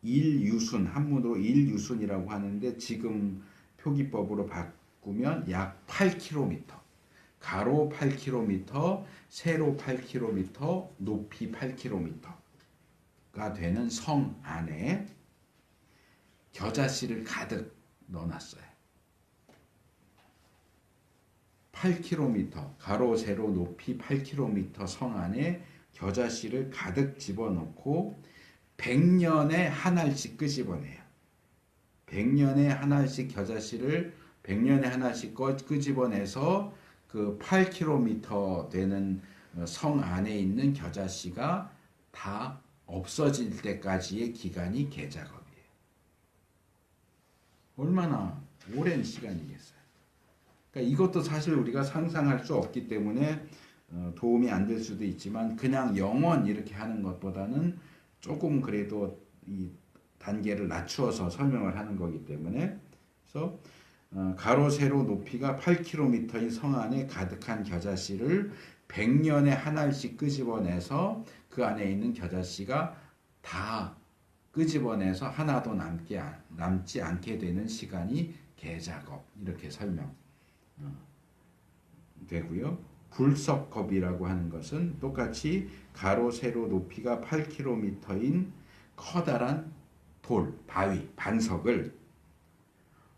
1유순, 한문으로 1유순이라고 하는데 지금 표기법으로 바꾸면 약 8km. 가로 8km, 세로 8km, 높이 8km가 되는 성 안에 겨자씨를 가득 넣어놨어요. 8km, 가로, 세로, 높이 8km 성 안에 겨자씨를 가득 집어넣고 100년에 한 알씩 끄집어내요. 100년에 한 알씩 겨자씨를 100년에 하나씩 끄집어내서 그 8km 되는 성 안에 있는 겨자씨가 다 없어질 때까지의 기간이 계작업이에요. 얼마나 오랜 시간이겠어요. 그러니까 이것도 사실 우리가 상상할 수 없기 때문에 도움이 안 될 수도 있지만 그냥 영원 이렇게 하는 것보다는 조금 그래도 이 단계를 낮추어서 설명을 하는 거기 때문에 그래서 가로 세로 높이가 8km인 성 안에 가득한 겨자씨를 100년에 한 알씩 끄집어내서 그 안에 있는 겨자씨가 다 끄집어내서 하나도 남지 않게 되는 시간이 계작업 이렇게 설명 되고요. 불석겁이라고 하는 것은 똑같이 가로 세로 높이가 8km인 커다란 돌, 바위, 반석을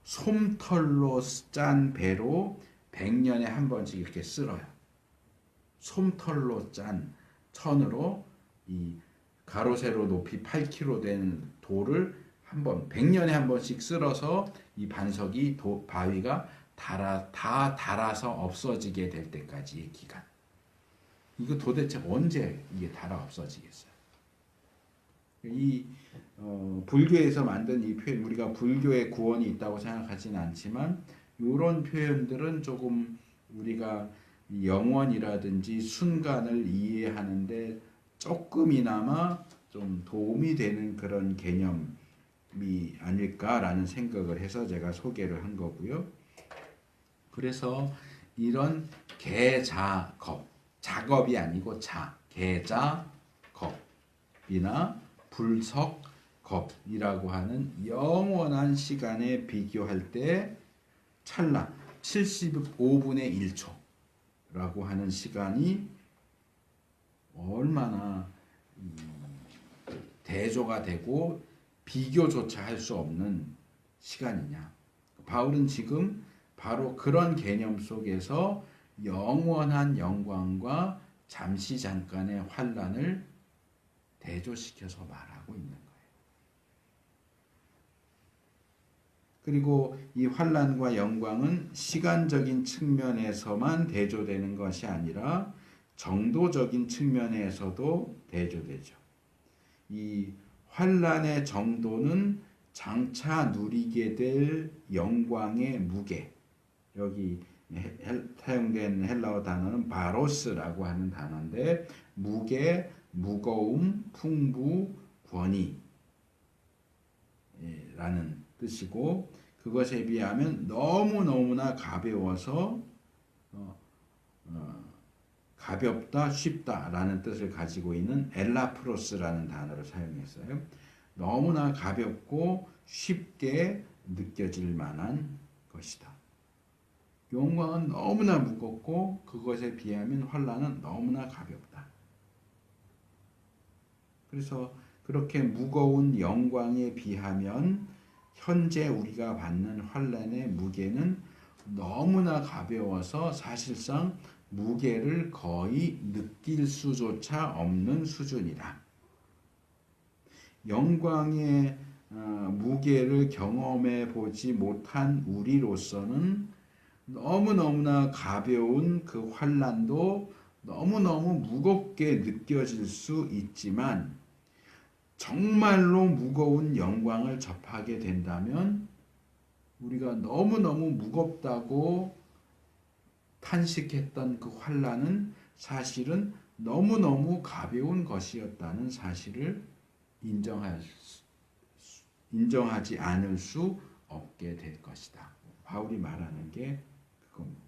솜털로 짠 배로 100년에 한 번씩 이렇게 쓸어요. 솜털로 짠 천으로 이 가로 세로 높이 8km 된 돌을 100년에 한 번씩 쓸어서 이 반석이 바위가 다 닳아서 없어지게 될 때까지의 기간. 이거 도대체 언제 이게 닳아 없어지겠어요? 이 불교에서 만든 이 표현, 우리가 불교의 구원이 있다고 생각하지는 않지만 이런 표현들은 조금 우리가 영원이라든지 순간을 이해하는데 조금이나마 좀 도움이 되는 그런 개념이 아닐까라는 생각을 해서 제가 소개를 한 거고요. 그래서 이런 계작업, 작업이 아니고 계작업이나 불석겁이라고 하는 영원한 시간에 비교할 때 찰나 75분의 1초라고 하는 시간이 얼마나 대조가 되고 비교조차 할 수 없는 시간이냐. 바울은 지금 바로 그런 개념 속에서 영원한 영광과 잠시 잠깐의 환란을 대조시켜서 말하고 있는 거예요. 그리고 이 환란과 영광은 시간적인 측면에서만 대조되는 것이 아니라 정도적인 측면에서도 대조되죠. 이 환난의 정도는 장차 누리게 될 영광의 무게, 여기 사용된 헬라어 단어는 바로스라고 하는 단어인데, 무게, 무거움, 풍부, 권위 라는 뜻이고, 그것에 비하면 너무너무나 가벼워서 가볍다, 쉽다 라는 뜻을 가지고 있는 엘라프로스라는 단어를 사용했어요. 너무나 가볍고 쉽게 느껴질 만한 것이다. 영광은 너무나 무겁고 그것에 비하면 환난은 너무나 가볍다. 그래서 그렇게 무거운 영광에 비하면 현재 우리가 받는 환난의 무게는 너무나 가벼워서 사실상 무게를 거의 느낄 수조차 없는 수준이다. 영광의 무게를 경험해 보지 못한 우리로서는 너무너무나 가벼운 그 환난도 너무너무 무겁게 느껴질 수 있지만, 정말로 무거운 영광을 접하게 된다면 우리가 너무너무 무겁다고 탄식했던 그 환난은 사실은 너무너무 가벼운 것이었다는 사실을 인정하지 않을 수 없게 될 것이다. 바울이 말하는 게 그겁니다.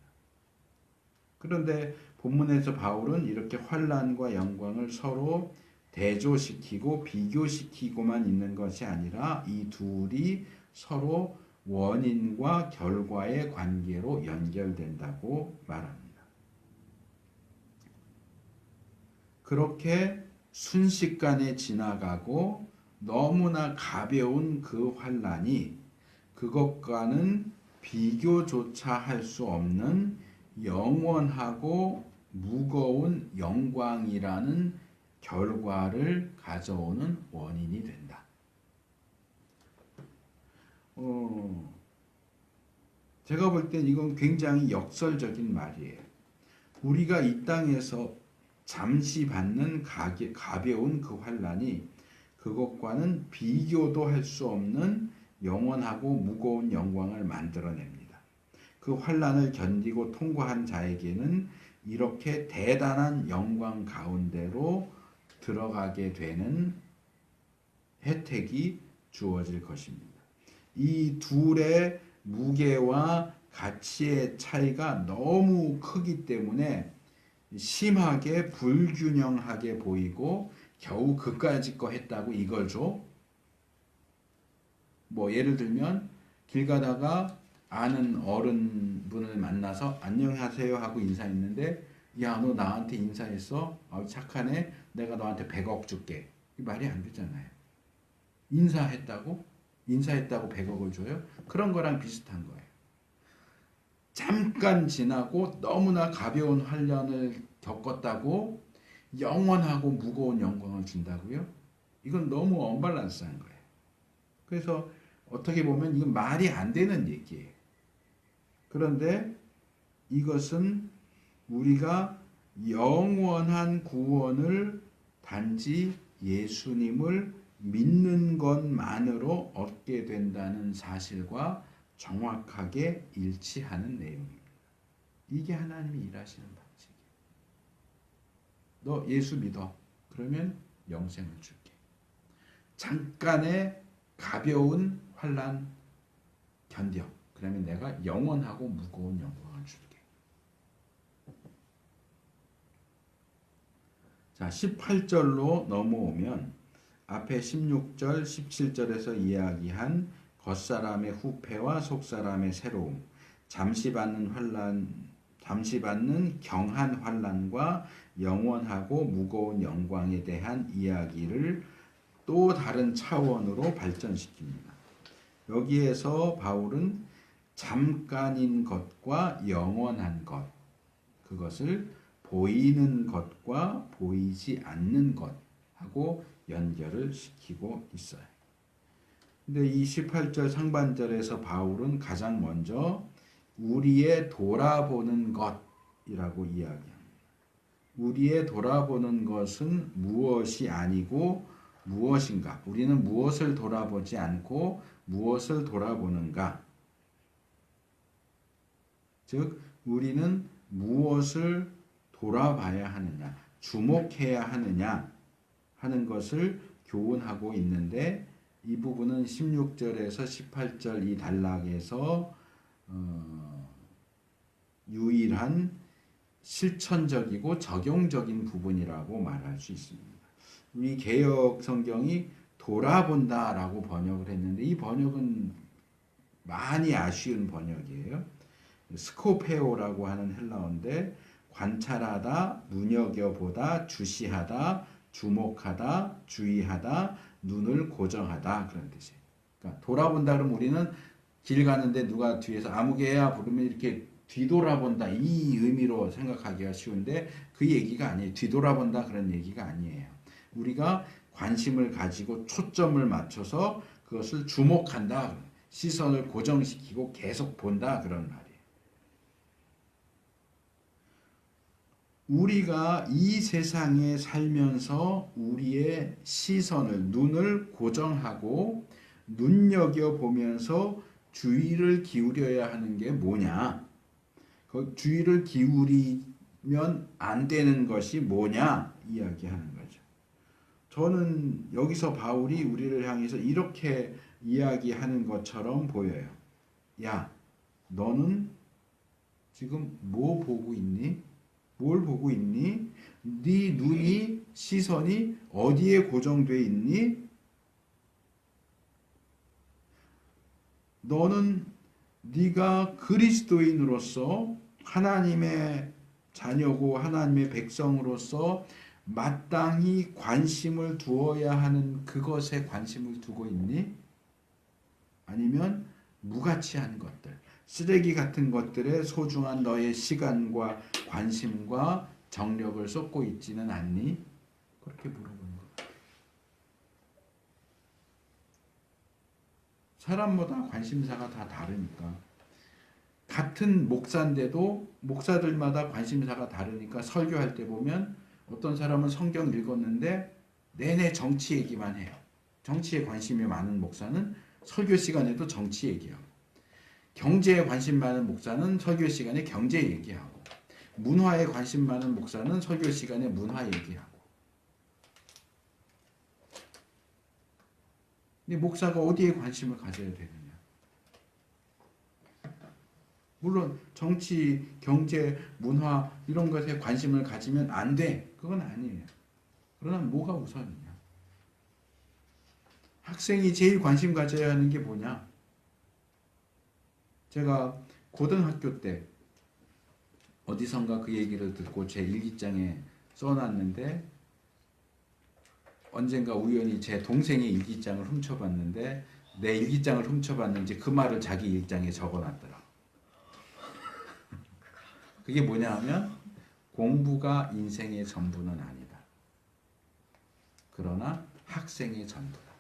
그런데 본문에서 바울은 이렇게 환난과 영광을 서로 대조시키고 비교시키고만 있는 것이 아니라 이 둘이 서로 원인과 결과의 관계로 연결된다고 말합니다. 그렇게 순식간에 지나가고 너무나 가벼운 그 환난이 그것과는 비교조차 할 수 없는 영원하고 무거운 영광이라는 결과를 가져오는 원인이 된다. 제가 볼 땐 이건 굉장히 역설적인 말이에요. 우리가 이 땅에서 잠시 받는 가벼운 그 환난이 그것과는 비교도 할 수 없는 영원하고 무거운 영광을 만들어냅니다. 그 환난을 견디고 통과한 자에게는 이렇게 대단한 영광 가운데로 들어가게 되는 혜택이 주어질 것입니다. 이 둘의 무게와 가치의 차이가 너무 크기 때문에 심하게 불균형하게 보이고 겨우 그까짓 거 했다고 이걸 줘? 뭐 예를 들면 길 가다가 아는 어른분을 만나서 안녕하세요 하고 인사했는데, 야, 너 나한테 인사했어? 착하네. 내가 너한테 100억 줄게. 이 말이 안 되잖아요. 인사했다고 100억을 줘요? 그런 거랑 비슷한 거예요. 잠깐 지나고 너무나 가벼운 환난을 겪었다고 영원하고 무거운 영광을 준다고요? 이건 너무 언밸런스한 거예요. 그래서 어떻게 보면 이건 말이 안 되는 얘기예요. 그런데 이것은 우리가 영원한 구원을 단지 예수님을 믿는 것만으로 얻게 된다는 사실과 정확하게 일치하는 내용입니다. 이게 하나님이 일하시는 방식이에요. 너 예수 믿어. 그러면 영생을 줄게. 잠깐의 가벼운 환난 견뎌. 그러면 내가 영원하고 무거운 영광을 줄게. 자, 18절로 넘어오면 앞에 16절, 17절에서 이야기한 겉사람의 후패와 속사람의 새로움, 잠시 받는 경한 환난과 영원하고 무거운 영광에 대한 이야기를 또 다른 차원으로 발전시킵니다. 여기에서 바울은 잠깐인 것과 영원한 것, 그것을 보이는 것과 보이지 않는 것하고 연결을 시키고 있어요. 근데 이 18절 상반절에서 바울은 가장 먼저 우리의 돌아보는 것이라고 이야기합니다. 우리의 돌아보는 것은 무엇이 아니고 무엇인가? 우리는 무엇을 돌아보지 않고 무엇을 돌아보는가? 즉, 우리는 무엇을 돌아봐야 하느냐, 주목해야 하느냐 하는 것을 교훈하고 있는데, 이 부분은 16절에서 18절 이 단락에서 유일한 실천적이고 적용적인 부분이라고 말할 수 있습니다. 우리 개역 성경이 돌아본다라고 번역을 했는데, 이 번역은 많이 아쉬운 번역이에요. 스코페오라고 하는 헬라어인데, 관찰하다, 눈여겨보다, 주시하다, 주목하다, 주의하다, 눈을 고정하다, 그런 뜻이에요. 그러니까 돌아본다 그러면 우리는 길 가는데 누가 뒤에서 아무개야 부르면 이렇게 뒤돌아본다, 이 의미로 생각하기가 쉬운데, 그 얘기가 아니에요. 뒤돌아본다 그런 얘기가 아니에요. 우리가 관심을 가지고 초점을 맞춰서 그것을 주목한다, 시선을 고정시키고 계속 본다, 그런 말이에요. 우리가 이 세상에 살면서 우리의 시선을, 눈을 고정하고 눈여겨보면서 주의를 기울여야 하는 게 뭐냐? 그 주의를 기울이면 안 되는 것이 뭐냐? 이야기하는 거죠. 저는 여기서 바울이 우리를 향해서 이렇게 이야기하는 것처럼 보여요. 야, 너는 지금 뭐 보고 있니? 뭘 보고 있니? 네 눈이, 시선이 어디에 고정되어 있니? 너는 네가 그리스도인으로서 하나님의 자녀고 하나님의 백성으로서 마땅히 관심을 두어야 하는 그것에 관심을 두고 있니? 아니면 무가치한 것들, 쓰레기 같은 것들에 소중한 너의 시간과 관심과 정력을 쏟고 있지는 않니? 그렇게 물어보는 것. 사람마다 관심사가 다 다르니까. 같은 목사인데도 목사들마다 관심사가 다르니까 설교할 때 보면 어떤 사람은 성경 읽었는데 내내 정치 얘기만 해요. 정치에 관심이 많은 목사는 설교 시간에도 정치 얘기하고, 경제에 관심 많은 목사는 설교 시간에 경제 얘기하고, 문화에 관심 많은 목사는 설교 시간에 문화 얘기하고. 근데 목사가 어디에 관심을 가져야 되느냐? 물론 정치, 경제, 문화 이런 것에 관심을 가지면 안 돼. 그건 아니에요. 그러나 뭐가 우선이냐? 학생이 제일 관심 가져야 하는 게 뭐냐? 제가 고등학교 때 어디선가 그 얘기를 듣고 제 일기장에 써놨는데, 언젠가 우연히 제 동생의 일기장을 훔쳐봤는데 내 일기장을 훔쳐봤는지 그 말을 자기 일기장에 적어놨더라. 그게 뭐냐 하면, 공부가 인생의 전부는 아니다. 그러나 학생의 전부다.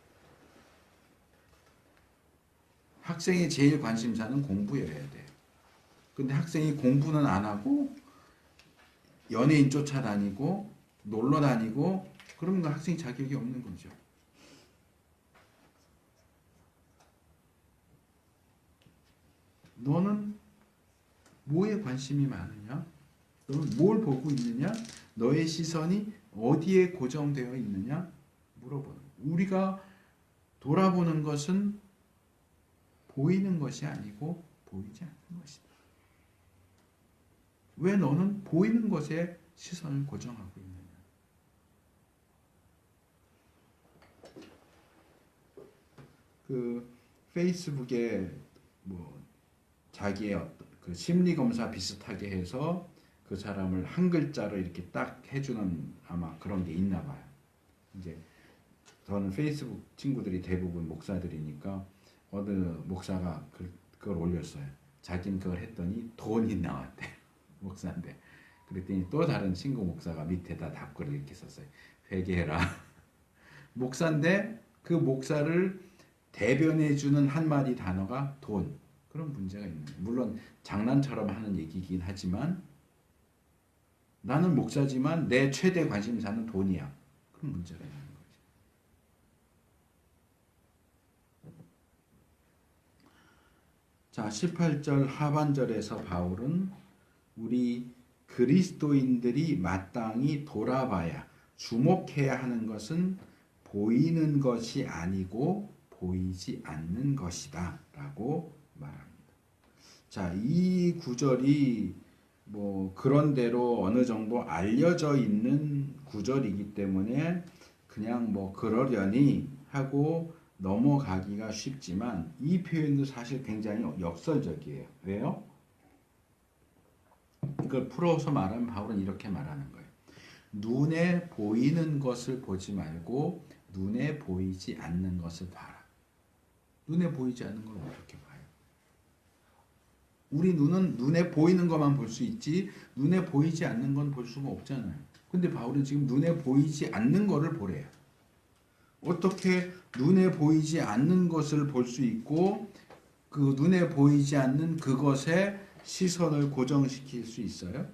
학생의 제일 관심사는 공부여야 돼요. 근데 학생이 공부는 안 하고 연예인 쫓아다니고 놀러 다니고 그러면 그 학생이 자격이 없는 거죠. 너는 뭐에 관심이 많으냐? 너는 뭘 보고 있느냐? 너의 시선이 어디에 고정되어 있느냐? 물어보는 거예요. 우리가 돌아보는 것은 보이는 것이 아니고 보이지 않는 것이다. 왜 너는 보이는 것에 시선을 고정하고 있느냐? 그 페이스북에 뭐 자기의 어떤 그 심리 검사 비슷하게 해서 그 사람을 한 글자로 이렇게 딱 해주는 아마 그런 게 있나 봐요. 이제 저는 페이스북 친구들이 대부분 목사들이니까 어느 목사가 그걸 올렸어요. 자기는 그걸 했더니 돈이 나왔대. 목사인데. 그랬더니 또 다른 친구 목사가 밑에다 답글을 이렇게 썼어요. 회개해라. 목사인데 그 목사를 대변해주는 한마디 단어가 돈. 그런 문제가 있는 거예요. 물론 장난처럼 하는 얘기긴 하지만 나는 목사지만 내 최대 관심사는 돈이야. 그럼 문제가 있는 거지. 자, 18절 하반절에서 바울은 우리 그리스도인들이 마땅히 돌아봐야, 주목해야 하는 것은 보이는 것이 아니고 보이지 않는 것이다 라고 말합니다. 자, 이 구절이 뭐 그런대로 어느 정도 알려져 있는 구절이기 때문에 그냥 뭐 그러려니 하고 넘어가기가 쉽지만, 이 표현도 사실 굉장히 역설적이에요. 왜요? 이걸 풀어서 말하면 바울은 이렇게 말하는 거예요. 눈에 보이는 것을 보지 말고 눈에 보이지 않는 것을 봐라. 눈에 보이지 않는 걸 어떻게 봐요? 우리 눈은 눈에 보이는 것만 볼 수 있지 눈에 보이지 않는 건 볼 수가 없잖아요. 근데 바울은 지금 눈에 보이지 않는 것을 보래요. 어떻게 눈에 보이지 않는 것을 볼 수 있고 그 눈에 보이지 않는 그것에 시선을 고정시킬 수 있어요?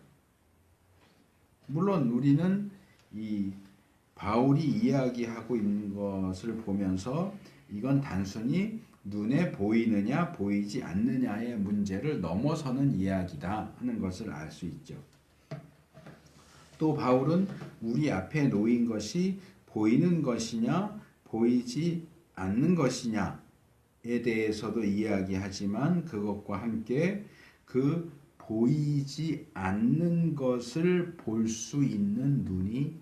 물론 우리는 이 바울이 이야기하고 있는 것을 보면서 이건 단순히 눈에 보이느냐 보이지 않느냐의 문제를 넘어서는 이야기다 하는 것을 알 수 있죠. 또 바울은 우리 앞에 놓인 것이 보이는 것이냐 보이지 않는 것이냐에 대해서도 이야기하지만, 그것과 함께 그 보이지 않는 것을 볼 수 있는 눈이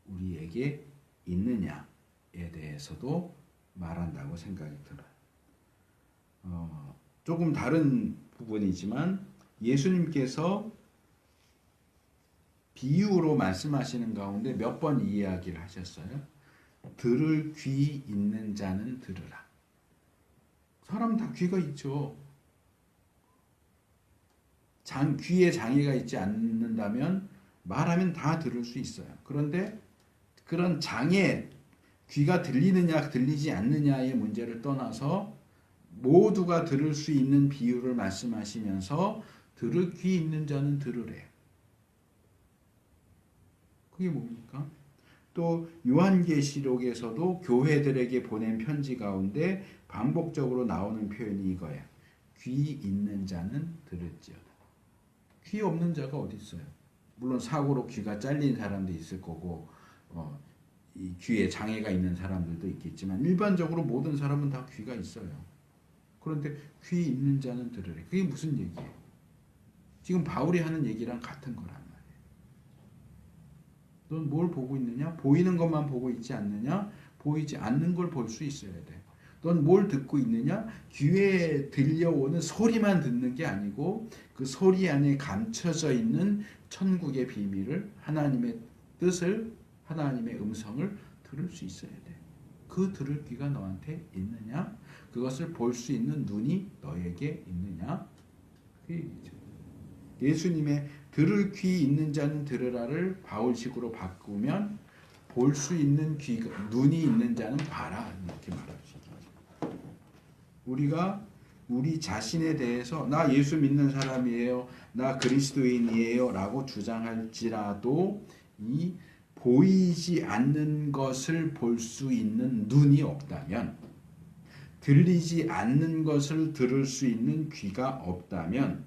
우리에게 있느냐에 대해서도 말한다고 생각이 들어요. 조금 다른 부분이지만 예수님께서 비유로 말씀하시는 가운데 몇 번 이야기를 하셨어요. 들을 귀 있는 자는 들으라. 사람 다 귀가 있죠. 귀에 장애가 있지 않는다면 말하면 다 들을 수 있어요. 그런데 그런 장애, 귀가 들리느냐 들리지 않느냐의 문제를 떠나서 모두가 들을 수 있는 비유를 말씀하시면서 들을 귀 있는 자는 들으래요. 그게 뭡니까? 또 요한계시록에서도 교회들에게 보낸 편지 가운데 반복적으로 나오는 표현이 이거예요. 귀 있는 자는 들을지어다. 귀 없는 자가 어디 있어요? 물론 사고로 귀가 잘린 사람도 있을 거고 이 귀에 장애가 있는 사람들도 있겠지만 일반적으로 모든 사람은 다 귀가 있어요. 그런데 귀 있는 자는 들으래. 그게 무슨 얘기예요? 지금 바울이 하는 얘기랑 같은 거란 말이에요. 넌 뭘 보고 있느냐? 보이는 것만 보고 있지 않느냐? 보이지 않는 걸 볼 수 있어야 돼. 넌 뭘 듣고 있느냐? 귀에 들려오는 소리만 듣는 게 아니고 그 소리 안에 감춰져 있는 천국의 비밀을, 하나님의 뜻을, 하나님의 음성을 들을 수 있어야 돼. 그 들을 귀가 너한테 있느냐? 그것을 볼 수 있는 눈이 너에게 있느냐? 그 얘기죠. 예수님의 들을 귀 있는 자는 들으라를 바울식으로 바꾸면 볼 수 있는 귀가, 눈이 있는 자는 봐라, 이렇게 말할 수 있죠. 우리가 우리 자신에 대해서 나 예수 믿는 사람이에요, 나 그리스도인이에요 라고 주장할지라도 이 보이지 않는 것을 볼 수 있는 눈이 없다면, 들리지 않는 것을 들을 수 있는 귀가 없다면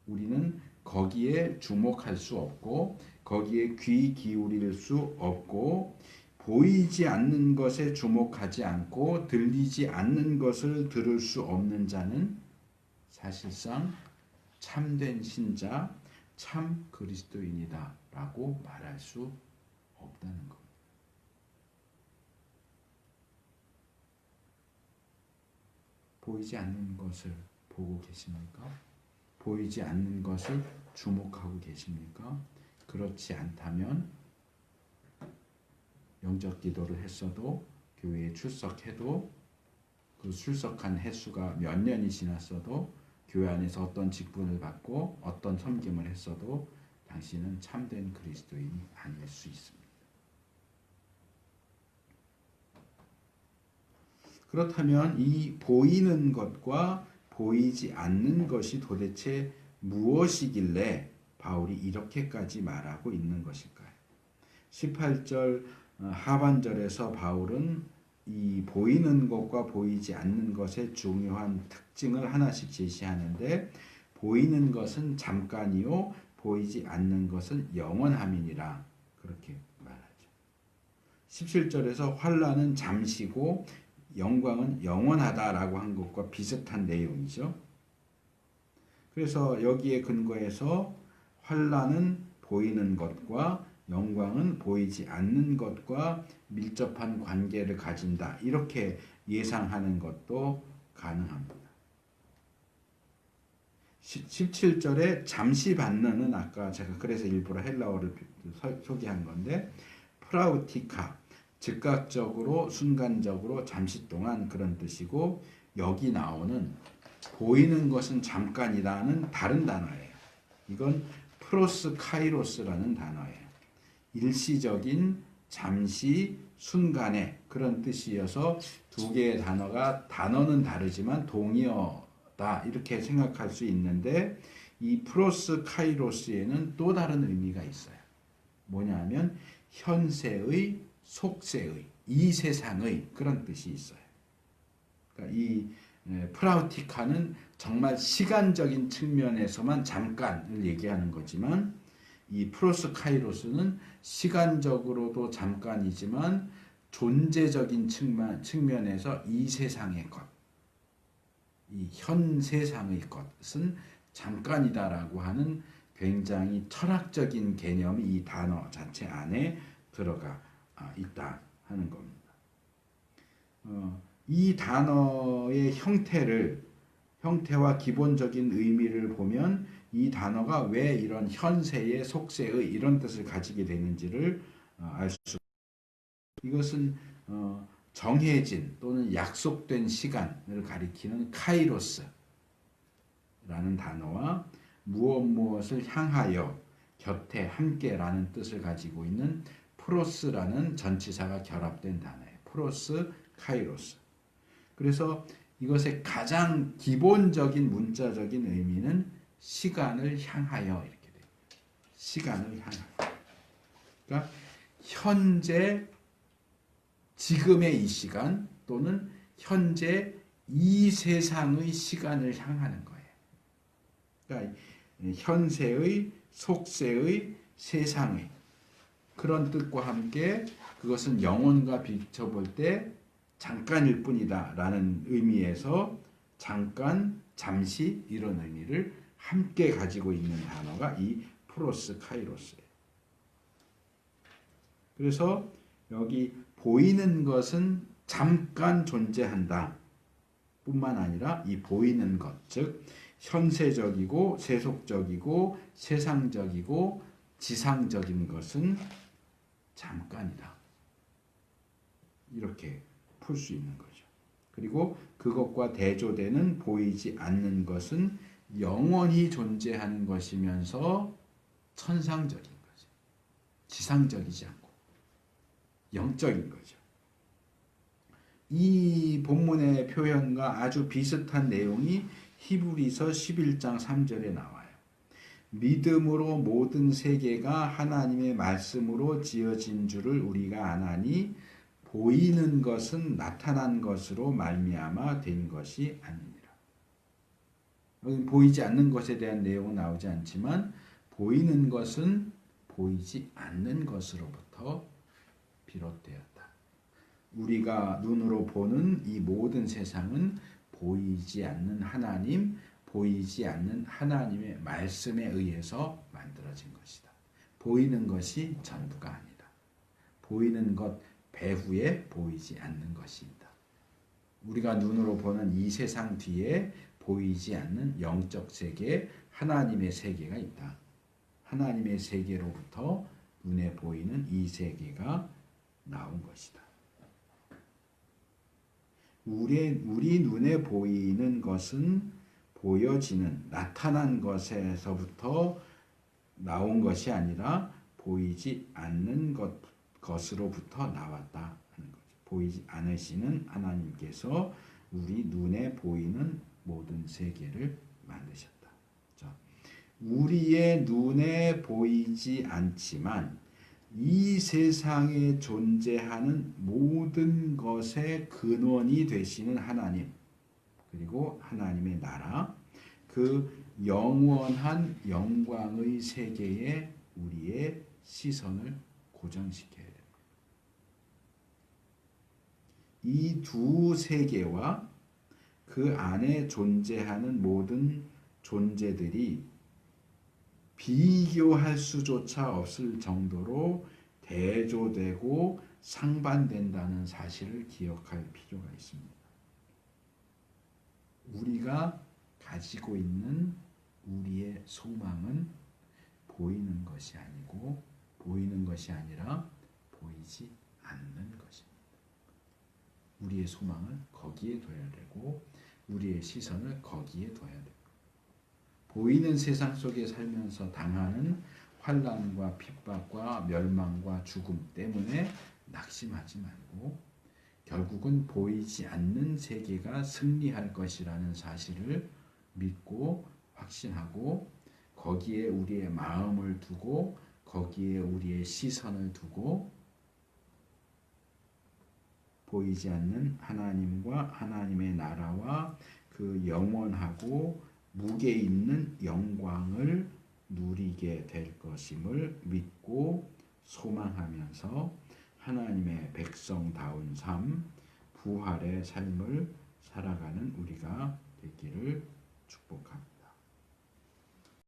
우리는 거기에 주목할 수 없고 거기에 귀 기울일 수 없고, 보이지 않는 것에 주목하지 않고 들리지 않는 것을 들을 수 없는 자는 사실상 참된 신자, 참 그리스도인이다 라고 말할 수 없다는 겁니다. 보이지 않는 것을 보고 계십니까? 보이지 않는 것을 주목하고 계십니까? 그렇지 않다면 영적 기도를 했어도, 교회에 출석해도, 그 출석한 횟수가 몇 년이 지났어도, 교회 안에서 어떤 직분을 받고 어떤 섬김을 했어도 당신은 참된 그리스도인이 아닐 수 있습니다. 그렇다면 이 보이는 것과 보이지 않는 것이 도대체 무엇이길래 바울이 이렇게까지 말하고 있는 것일까요? 18절 하반절에서 바울은 이 보이는 것과 보이지 않는 것의 중요한 특징을 하나씩 제시하는데, 보이는 것은 잠깐이요 보이지 않는 것은 영원함이니라 그렇게 말하죠. 17절에서 환난은 잠시고 영광은 영원하다라고 한 것과 비슷한 내용이죠. 그래서 여기에 근거해서 환난은 보이는 것과 영광은 보이지 않는 것과 밀접한 관계를 가진다, 이렇게 예상하는 것도 가능합니다. 17절에 잠시 받는은 아까 제가 그래서 일부러 헬라어를 소개한 건데, 프라우티카, 즉각적으로 순간적으로 잠시 동안 그런 뜻이고, 여기 나오는 보이는 것은 잠깐이라는 다른 단어예요. 이건 프로스 카이로스라는 단어예요. 일시적인, 잠시, 순간의 그런 뜻이어서 두 개의 단어는 다르지만 동의어다 이렇게 생각할 수 있는데, 이 프로스 카이로스에는 또 다른 의미가 있어요. 뭐냐면 현세의, 속세의, 이 세상의 그런 뜻이 있어요. 그러니까 이 프라우티카는 정말 시간적인 측면에서만 잠깐을 얘기하는 거지만, 이 프로스 카이로스는 시간적으로도 잠깐이지만 존재적인 측면에서 이 세상의 것, 이 현 세상의 것은 잠깐이다라고 하는 굉장히 철학적인 개념이 이 단어 자체 안에 들어가 있다 하는 겁니다. 이 단어의 형태와 기본적인 의미를 보면 이 단어가 왜 이런 현세의, 속세의 이런 뜻을 가지게 되는지를 알 수 있습니다. 이것은 정해진 또는 약속된 시간을 가리키는 카이로스라는 단어와 무엇을 향하여, 곁에, 함께라는 뜻을 가지고 있는 프로스라는 전치사가 결합된 단어예요. 프로스, 카이로스. 그래서 이것의 가장 기본적인 문자적인 의미는 시간을 향하여 이렇게 돼요. 시간을 향하여. 그러니까 현재, 지금의 이 시간 또는 현재 이 세상의 시간을 향하는 거예요. 그러니까 현세의, 속세의, 세상의 그런 뜻과 함께 그것은 영혼과 비춰볼 때 잠깐일 뿐이다 라는 의미에서 잠깐, 잠시 이런 의미를 함께 가지고 있는 단어가 이 프로스 카이로스예요. 그래서 여기 보이는 것은 잠깐 존재한다 뿐만 아니라 이 보이는 것, 즉 현세적이고 세속적이고 세상적이고 지상적인 것은 잠깐이다, 이렇게 풀 수 있는 거죠. 그리고 그것과 대조되는 보이지 않는 것은 영원히 존재하는 것이면서 천상적인 거죠. 지상적이지 않고 영적인 거죠. 이 본문의 표현과 아주 비슷한 내용이 히브리서 11장 3절에 나와요. 믿음으로 모든 세계가 하나님의 말씀으로 지어진 줄을 우리가 아나니 보이는 것은 나타난 것으로 말미암아 된 것이 아니니라. 보이지 않는 것에 대한 내용은 나오지 않지만 보이는 것은 보이지 않는 것으로부터 비롯되었다. 우리가 눈으로 보는 이 모든 세상은 보이지 않는 하나님, 보이지 않는 하나님의 말씀에 의해서 만들어진 것이다. 보이는 것이 전부가 아니다. 보이는 것 배후에 보이지 않는 것이다. 우리가 눈으로 보는 이 세상 뒤에 보이지 않는 영적 세계, 하나님의 세계가 있다. 하나님의 세계로부터 눈에 보이는 이 세계가 나온 것이다. 우리 눈에 보이는 것은 보여지는, 나타난 것에서부터 나온 것이 아니라 보이지 않는 것으로부터 나왔다 하는 거죠. 보이지 않으시는 하나님께서 우리 눈에 보이는 모든 세계를 만드셨다. 자, 우리의 눈에 보이지 않지만 이 세상에 존재하는 모든 것의 근원이 되시는 하나님, 그리고 하나님의 나라, 그 영원한 영광의 세계에 우리의 시선을 고정시켜야 됩니다. 이 두 세계와 그 안에 존재하는 모든 존재들이 비교할 수조차 없을 정도로 대조되고 상반된다는 사실을 기억할 필요가 있습니다. 우리가 가지고 있는 우리의 소망은 보이는 것이 아니고 보이는 것이 아니라 보이지 않는 것입니다. 우리의 소망을 거기에 둬야 되고 우리의 시선을 거기에 둬야 됩니다. 보이는 세상 속에 살면서 당하는 환난과 핍박과 멸망과 죽음 때문에 낙심하지 말고 결국은 보이지 않는 세계가 승리할 것이라는 사실을 믿고 확신하고 거기에 우리의 마음을 두고 거기에 우리의 시선을 두고 보이지 않는 하나님과 하나님의 나라와 그 영원하고 무게 있는 영광을 누리게 될 것임을 믿고 소망하면서 하나님의 백성다운 삶, 부활의 삶을 살아가는 우리가 되기를 축복합니다.